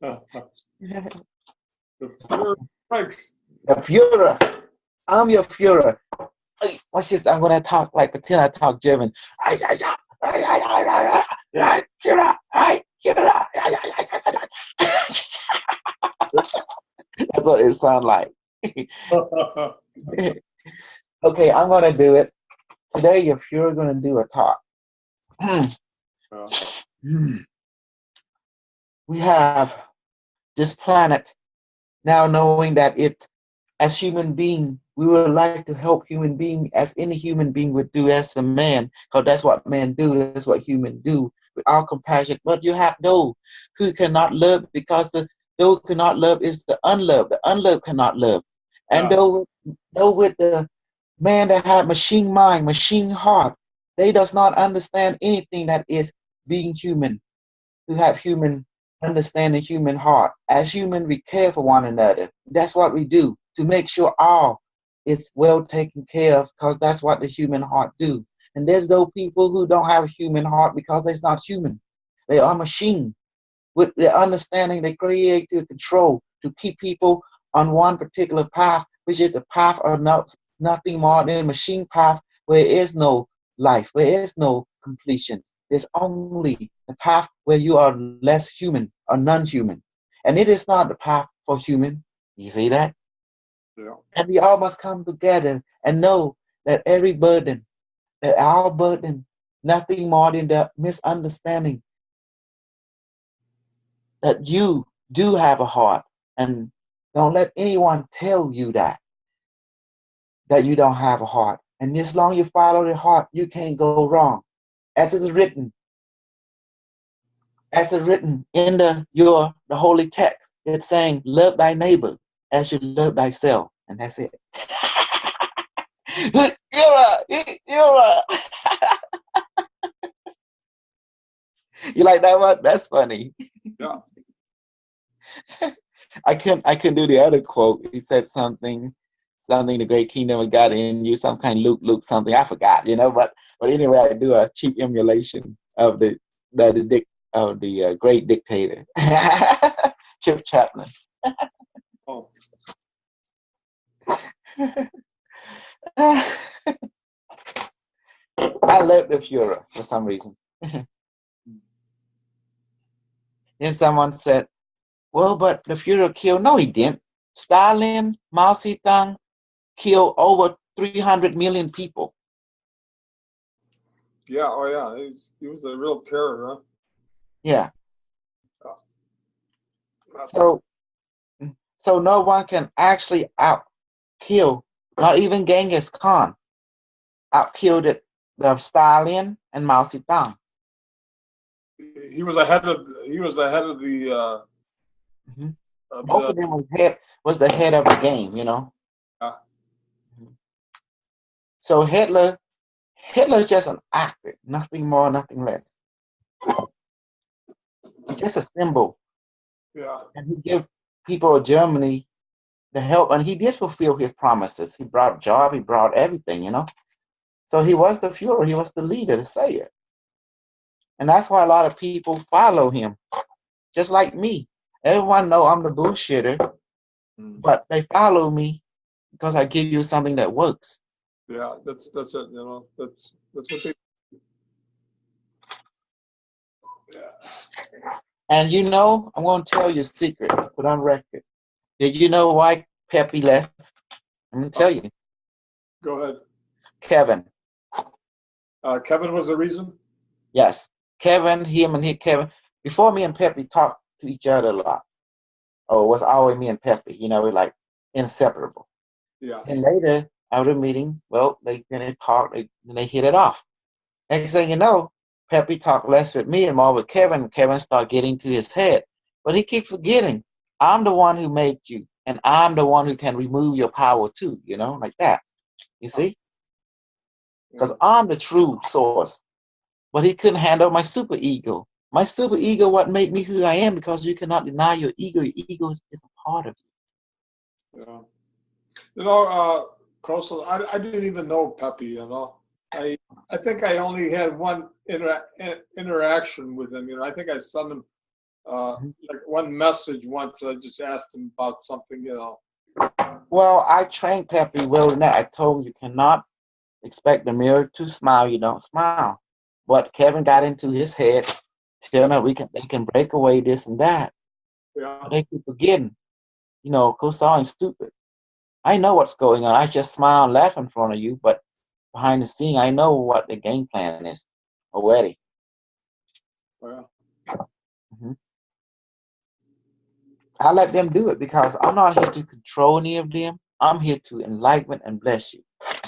The pure strikes. The Führer. I'm your Führer. Hey, watch this. I'm going to talk like pretend I talk German. That's what it sounds like. Okay, I'm going to do it. Today, your Führer going to do a talk. We have this planet now knowing that it, as human being, we would like to help human being as any human being would do as a man, because that's what men do, that's what humans do, with our compassion. But you have those who cannot love, because those who cannot love is the unloved cannot love. And though with the man that have machine mind, machine heart, they does not understand anything that is being human, who have human understanding, human heart. As human, we care for one another. That's what we do to make sure all is well taken care of, because that's what the human heart do. And there's those people who don't have a human heart because they're not human. They are machine. With the understanding, they create to control to keep people on one particular path, which is the path of nothing more than a machine path, where there is no life, where there is no completion. There's only the path where you are less human or non-human. And it is not the path for human. You see that? Yeah. And we all must come together and know that every burden, that our burden, nothing more than the misunderstanding that you do have a heart. And don't let anyone tell you that you don't have a heart. And as long as you follow the heart, you can't go wrong. As it's written, in the holy text, it's saying, love thy neighbor as you love thyself. And that's it. You're You like that one? That's funny. Yeah. I couldn't do the other quote. He said something the great kingdom of God in you, some kind of Luke something. I forgot, but anyway, I do a cheap emulation of the great dictator, Chip Chapman. Oh. I love the Führer for some reason. Then someone said, well, but the Führer killed. No, he didn't. Stalin, Mao Zedong, killed over 300 million people. Yeah. Oh, yeah. He was a real terror, huh? Yeah. Oh, that's So, so no one can actually out kill, not even Genghis Khan, out killed it, the Stalin and Mao Zedong. he was ahead of the Hmm. of Both the of them was the head of the game, you know. uh, So Hitler's just an actor, nothing more, nothing less. He's just a symbol, yeah. and he gave people of Germany the help, and he did fulfill his promises. He brought job, he brought everything, you know. So he was the Führer, he was the leader to say it, and that's why a lot of people follow him, just like me. Everyone know I'm the bullshitter, Mm. but they follow me because I give you something that works. Yeah, that's it. You know, that's what they. Yeah. And you know, I'm going to tell you a secret, put on record. Did you know why Pepe left? I'm going to tell you. Go ahead. Kevin. Kevin was the reason. Yes. Kevin, Kevin. Before me and Pepe talked to each other a lot. Oh, it was always me and Pepe. You know, we're like inseparable. Yeah. And later, after the meeting, well, they talked, they hit it off. Next thing you know, Pepe talked less with me and more with Kevin. Kevin started getting to his head. But he keeps forgetting, I'm the one who made you, and I'm the one who can remove your power too, you know, like that. You see? Because I'm the true source. But he couldn't handle my super ego. My super ego, what made me who I am, because you cannot deny your ego. Your ego is a part of you. Yeah. You know, Kosol, I didn't even know Pepe. You know, I think I only had one interaction with him. You know, I think I sent him like one message once. I just asked him about something. You know. Well, I trained Pepe well enough. I told him you cannot expect the mirror to smile. You don't smile. But Kevin got into his head, telling him they can break away this and that. Yeah. But they keep forgetting. You know, Kosol ain't stupid. I know what's going on. I just smile and laugh in front of you, but behind the scene, I know what the game plan is already. Yeah. Hmm. I let them do it because I'm not here to control any of them. I'm here to enlighten and bless you,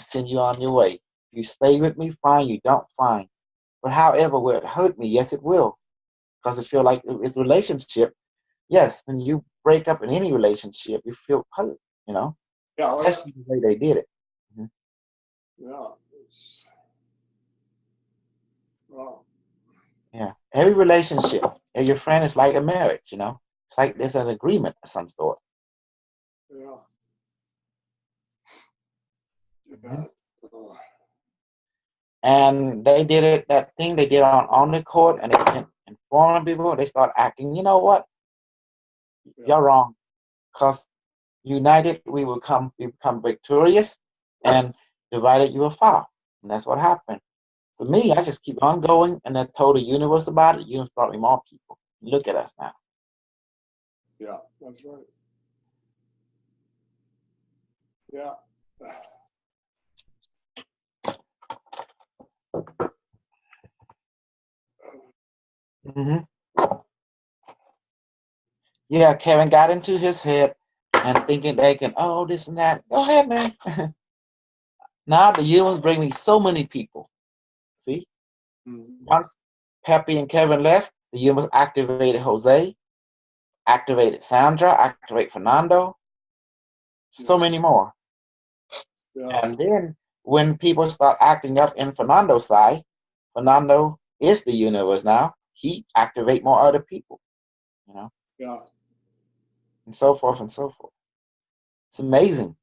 send you on your way. If you stay with me, fine. You don't, fine. But however, will it hurt me? Yes, it will, because I feel like it's a relationship. Yes, when you break up in any relationship, you feel hurt. You know, Yeah. Oh, yeah. especially the way they did it. Mhm. Yeah. It's, wow. Yeah, every relationship, and your friend is like a marriage. You know, it's like there's an agreement of some sort. Yeah. Mhm. Yeah. Oh, And they did it, that thing they did on the court, and they can inform people. They start acting. You know what? yeah. You're wrong. Because united we become victorious, and divided you will fall. And that's what happened. For me, I just keep on going, and I told the universe about it. The universe brought me more people. Look at us now. Yeah. That's right. Yeah. Hmm. Yeah, Kevin got into his head and thinking they can, oh, this and that. Go ahead, man. Now the universe bring me so many people. See, Mm. once Pepe and Kevin left, the universe activated Jose, activated Sandra, activated Fernando, Yeah. so many more. Yes. And then when people start acting up in Fernando's side, Fernando is the universe now. He activate more other people, you know, Yeah. and so forth and so forth. It's amazing.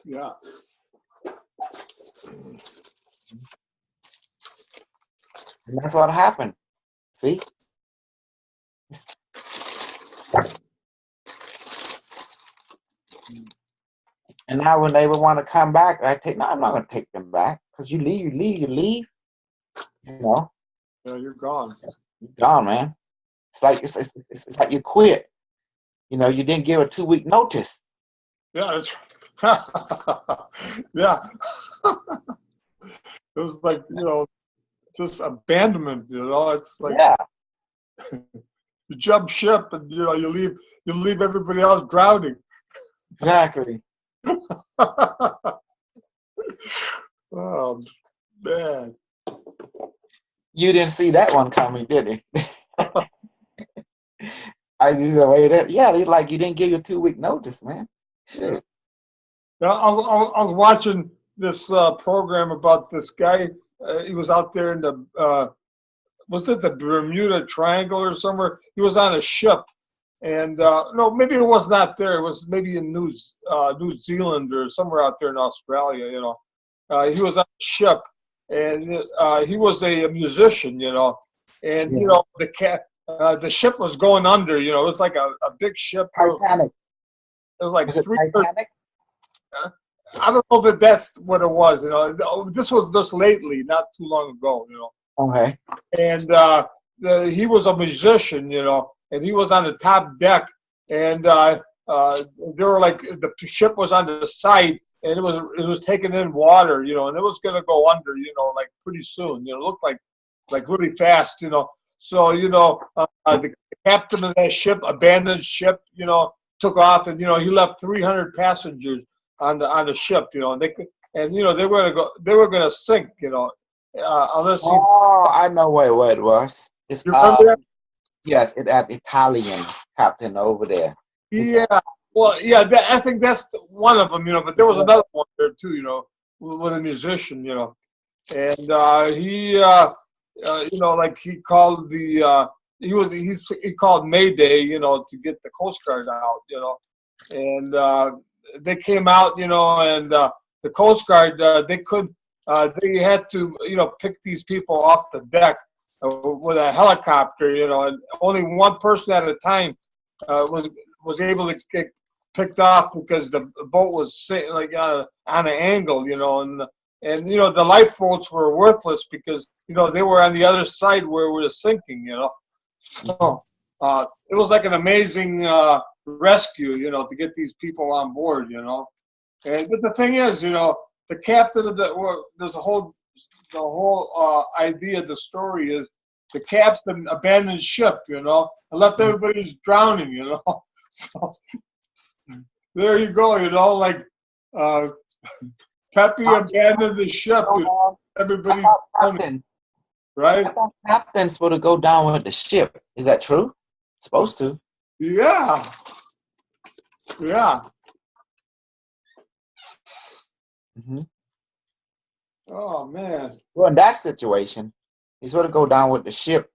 Yeah. And that's what happened. See? And now when they would want to come back, no, I'm not gonna take them back. Because you leave, you leave, you leave, you know. Yeah, you're gone. You're gone, man. It's like it's like you quit. You know, you didn't give a 2 week notice. Yeah, that's right. Yeah. It was like, just abandonment, it's like Yeah, you jump ship and you leave everybody else drowning. exactly. Oh man. You didn't see that one coming, did you? Yeah, it's like you didn't give your 2 week notice, man. Shit. Now, I was watching this program about this guy. He was out there in the was it the Bermuda Triangle or somewhere? He was on a ship, and no, maybe it was not there. It was maybe in New Zealand or somewhere out there in Australia. He was on a ship, and he was a musician. And Yeah. the ship was going under. It was like a big ship. Titanic. It was like Is it 300. Titanic? I don't know if that's what it was. This was just lately, not too long ago. Okay. And he was a musician, and he was on the top deck, and they were like the ship was on the side, and it was taking in water, and it was going to go under, like pretty soon. It looked like really fast, So the captain of that ship, abandoned ship, took off, and he left 300 passengers on the ship, and they could, and they were going to sink, unless he. Oh, I know what it was. It's You remember that? yes, it's an Italian captain over there. Yeah. Well, yeah. I think that's one of them, But there was another one there too, with a musician, and he, like he called he called Mayday, to get the Coast Guard out, and they came out, and the Coast Guard they had to pick these people off the deck with a helicopter, and only one person at a time was able to get picked off because the boat was sitting like on an angle, and the lifeboats were worthless because they were on the other side where we were sinking, So it was like an amazing rescue, to get these people on board, And but the thing is, the captain of there's the whole idea of the story is the captain abandoned ship, and left everybody drowning, So there you go, like Pepe abandoned the ship, everybody drowning, right? I thought captain's supposed to go down with the ship. Is that true? Supposed to. Yeah. Mm-hmm. Oh man. Well, in that situation, he's supposed to go down with the ship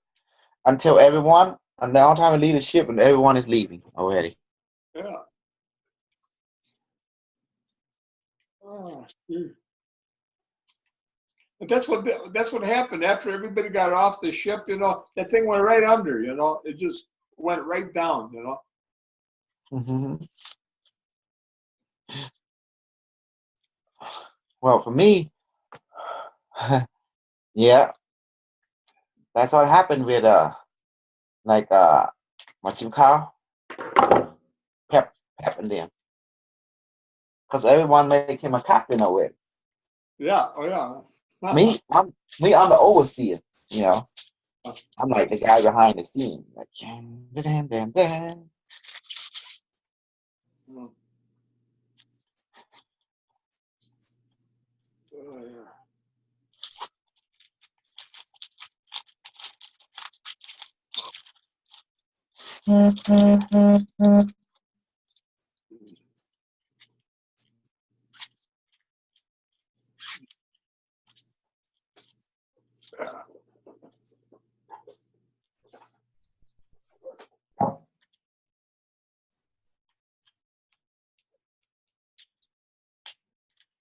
until everyone, and the whole time to leave the ship, and everyone is leaving already. Yeah. Oh, dude. But that's what happened after everybody got off the ship. That thing went right under. It just went right down. Mm-hmm. Well, for me, yeah, that's what happened with like what you call Pep and them, because everyone make him a captain of it. Yeah. Oh yeah. Me, I'm the overseer. I'm like the guy behind the scene. Like, dan, dan, dan. Oh, yeah.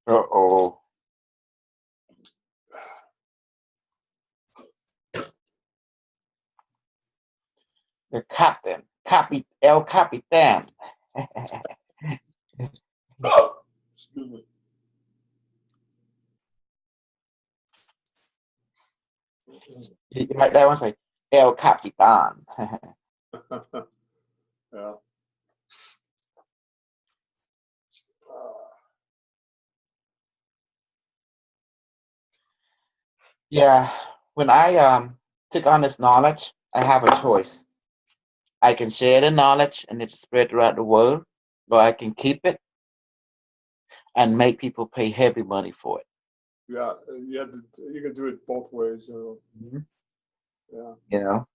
Uh-oh. The captain, El Capitan. Excuse me. You can write that one, say, El Capitan. Yeah. Yeah, when I took on this knowledge, I have a choice. I can share the knowledge and it spread throughout the world, or I can keep it and make people pay heavy money for it. Yeah, you can do it both ways. Mhm. Yeah. You know.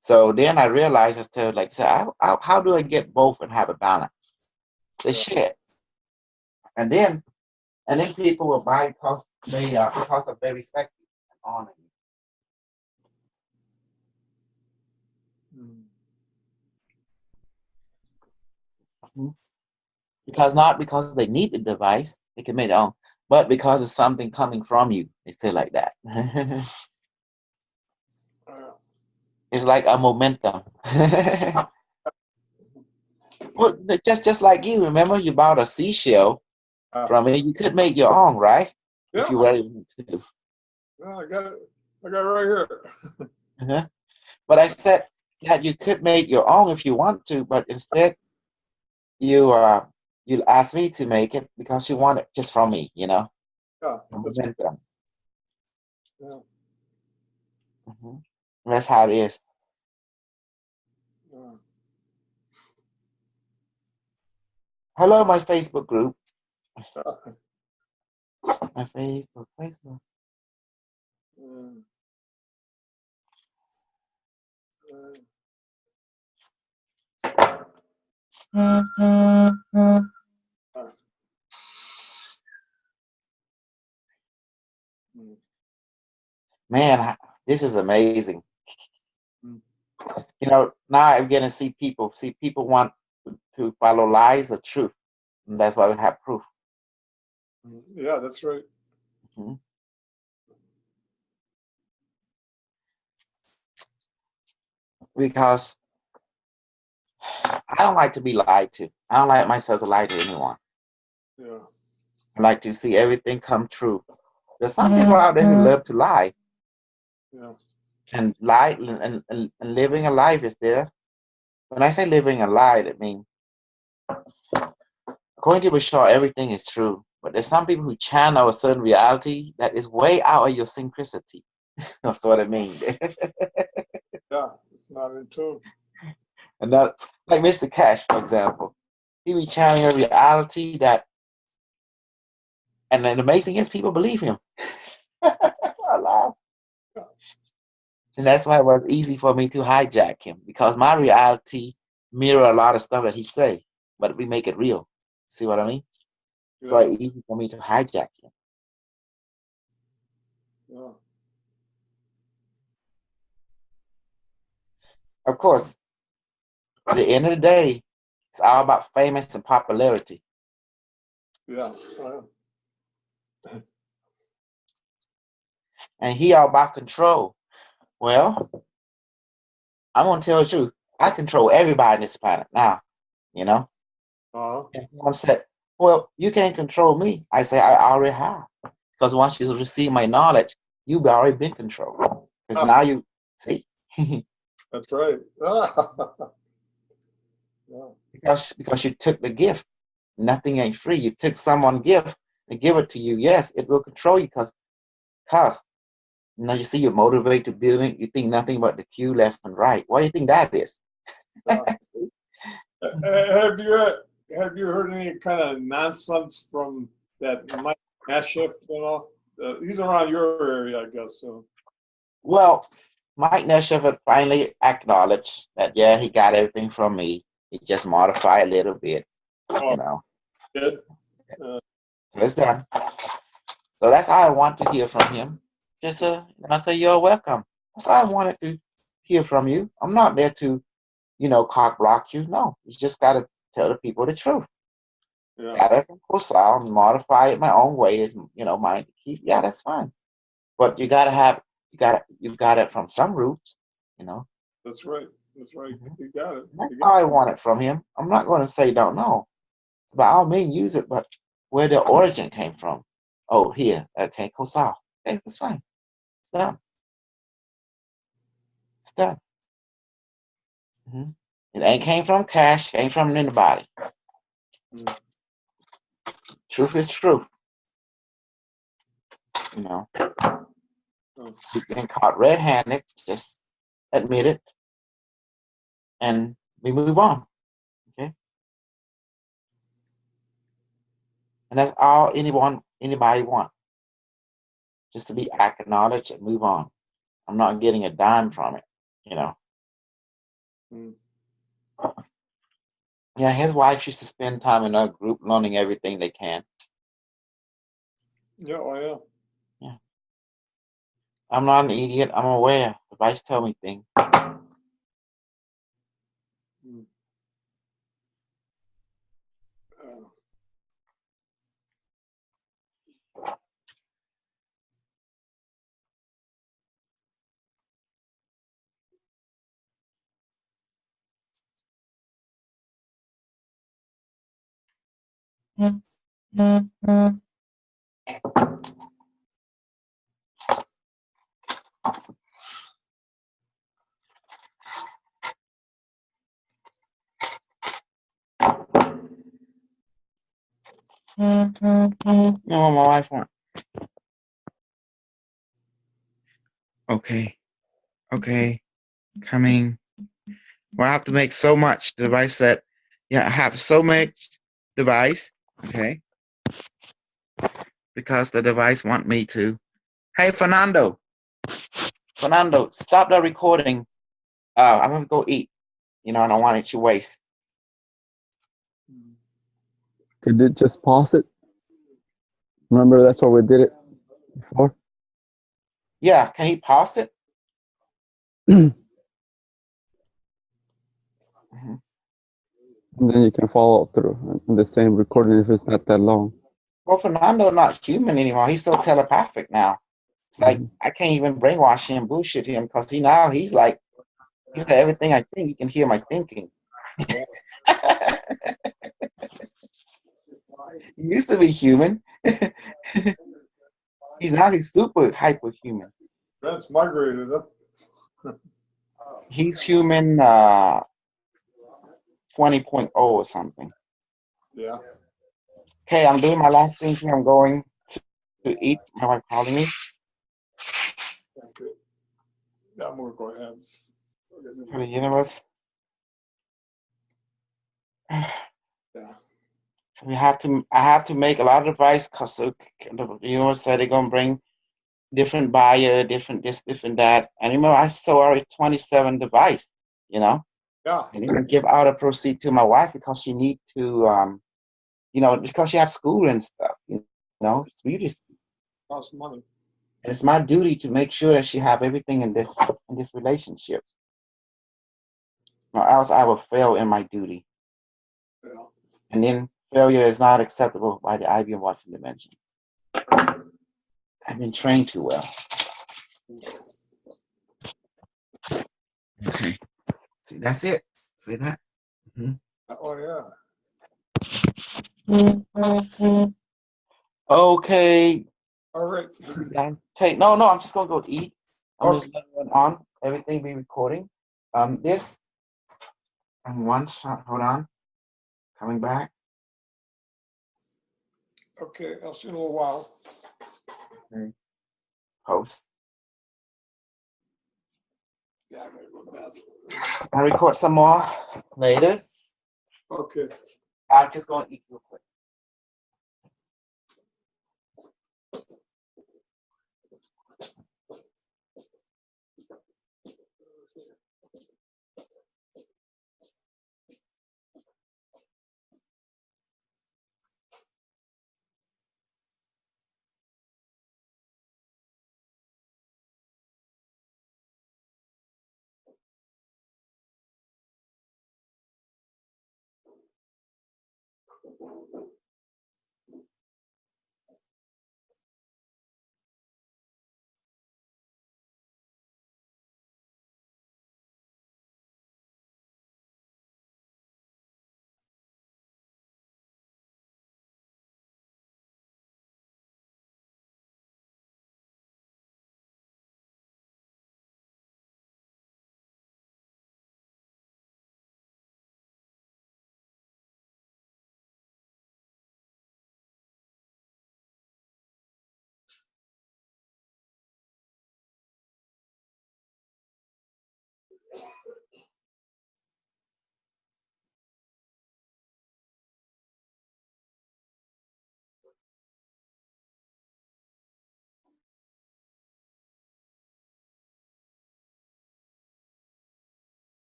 So then I realized as to like, so how do I get both and have a balance? They Yeah. share, and then people will buy because they respect you and honor you. Mm. Mhm. Not because they need the device, they can make it own, but because it's something coming from you. They say like that. It's like a momentum. Well, just like you, remember you bought a seashell from it. You could make your own, right? If Yeah. you really want to. Yeah, I got it. I got it right here. Uh-huh. But I said that you could make your own if you want to, but instead you asked me to make it because you want it just from me, Yeah, a that's right. momentum. Yeah. Mhm. That's how it is. Yeah. Hello, my Facebook group. Yeah. My Facebook. Mm. Mm. Man, this is amazing. Mm. Now I'm getting to see people want to follow lies or truth. And that's why we have proof. Yeah, that's right. Mhm. Because I don't like to be lied to. I don't like myself to lie to anyone. Yeah. I like to see everything come true. There's some people out there who love to lie, Yeah. and and living a life is there. When I say living a lie, that means according to Bashar, everything is true. But there's some people who channel a certain reality that is way out of your synchronicity. That's what I mean. Yeah. It's not in tune. And that, like Mr. Cash, for example, he be channeling a reality that, and then the amazing is people believe him. I laugh. Yeah. And that's why it was easy for me to hijack him because my reality mirror a lot of stuff that he say, but we make it real. See what I mean? So Yeah. it's easy for me to hijack him. Yeah. Of course, at the end of the day, it's all about famous and popularity. Yeah. And he all about control. Well, I'm gonna tell the truth. I control everybody on this planet now, you know? Uh-huh. And someone said, well, you can't control me. I say, I already have. Because once you receive my knowledge, you've already been controlled. Because Ah, now you see. that's right. Yeah. because you took the gift. Nothing ain't free. You took someone's gift and give it to you. Yes, it will control you because now you see you're motivated to building. You think nothing but the Q left and right. What do you think that is? Yeah. Have you heard any kind of nonsense from that Mike Nashif? He's around your area, I guess. So. Well, Mike Nesheff had finally acknowledged that, yeah, he got everything from me. He just modified a you bit, Oh, you know. good. So it's done. So that's how I want to hear from him. Just I say you're welcome. That's how I wanted to hear from you. I'm not there to, cock block you. No, you just gotta tell the people the truth. Yeah. Got it from Kosol and modify it my own way is, mine to keep. Yeah, that's fine. But you got it from some roots, you know. That's right. That's right. Mhm. You got it. That's You got how I want it from him. I'm not going to say don't know. By all means, use it, but where the origin came from. Oh, here. Okay, Kosol. Okay, that's fine. It's done. done. It ain't came from cash, came from anybody. Truth is truth. You know, you've been caught red-handed. Just admit it, and we move on. Okay, and that's all anybody want. Just to be acknowledged and move on. I'm not getting a dime from it. You know. Yeah, his wife used to spend time in our group learning everything they can. Yeah, oh yeah. Yeah. I'm not an idiot. I'm aware. The vice tell me things. You know what my wife wants? Okay. Coming. Well, I have to make so much. The device said, yeah, I have so much device. Okay. Because the device want me to. Hey, Fernando, stop the recording. I'm gonna go eat. You know, I don't want it to waste. Could it just pause it? Remember, that's what we did it before. Yeah, can he pause it? And then you can follow through in the same recording if it's not that long. Well, Fernando not human anymore. He's so telepathic now. It's like I can't even brainwash him, bullshit him, because he's like everything I think. He can hear my thinking. He used to be human. He's super hyper human. That's migrated, huh? He's human 20.0 or something. Yeah. Okay, I'm doing my last thing here. I'm going to eat. My wife calling me. Okay. I'm gonna go ahead. For the universe. Yeah. I have to make a lot of device because the universe said they're gonna bring different buyer, different this, different that. And you know, I sold already 27 device, you know. Yeah. And I give out a proceed to my wife because she need to you know, because she have school and stuff, you know, it's beauty. Costs money. And it's my duty to make sure that she have everything in this relationship. Or else I will fail in my duty. Yeah. And then failure is not acceptable by the IBM Watson dimension. I've been trained too well. Okay. See, that's it. See that? Oh yeah. Okay. All right. No, I'm just gonna go eat. I'm just going on. Everything be recording. This and one shot. Hold on. Coming back. Okay, I'll see you in a little while. Okay. Post. Yeah, I'm gonna go to the bathroom. I'll record some more later. Okay. I'm just gonna eat real quick.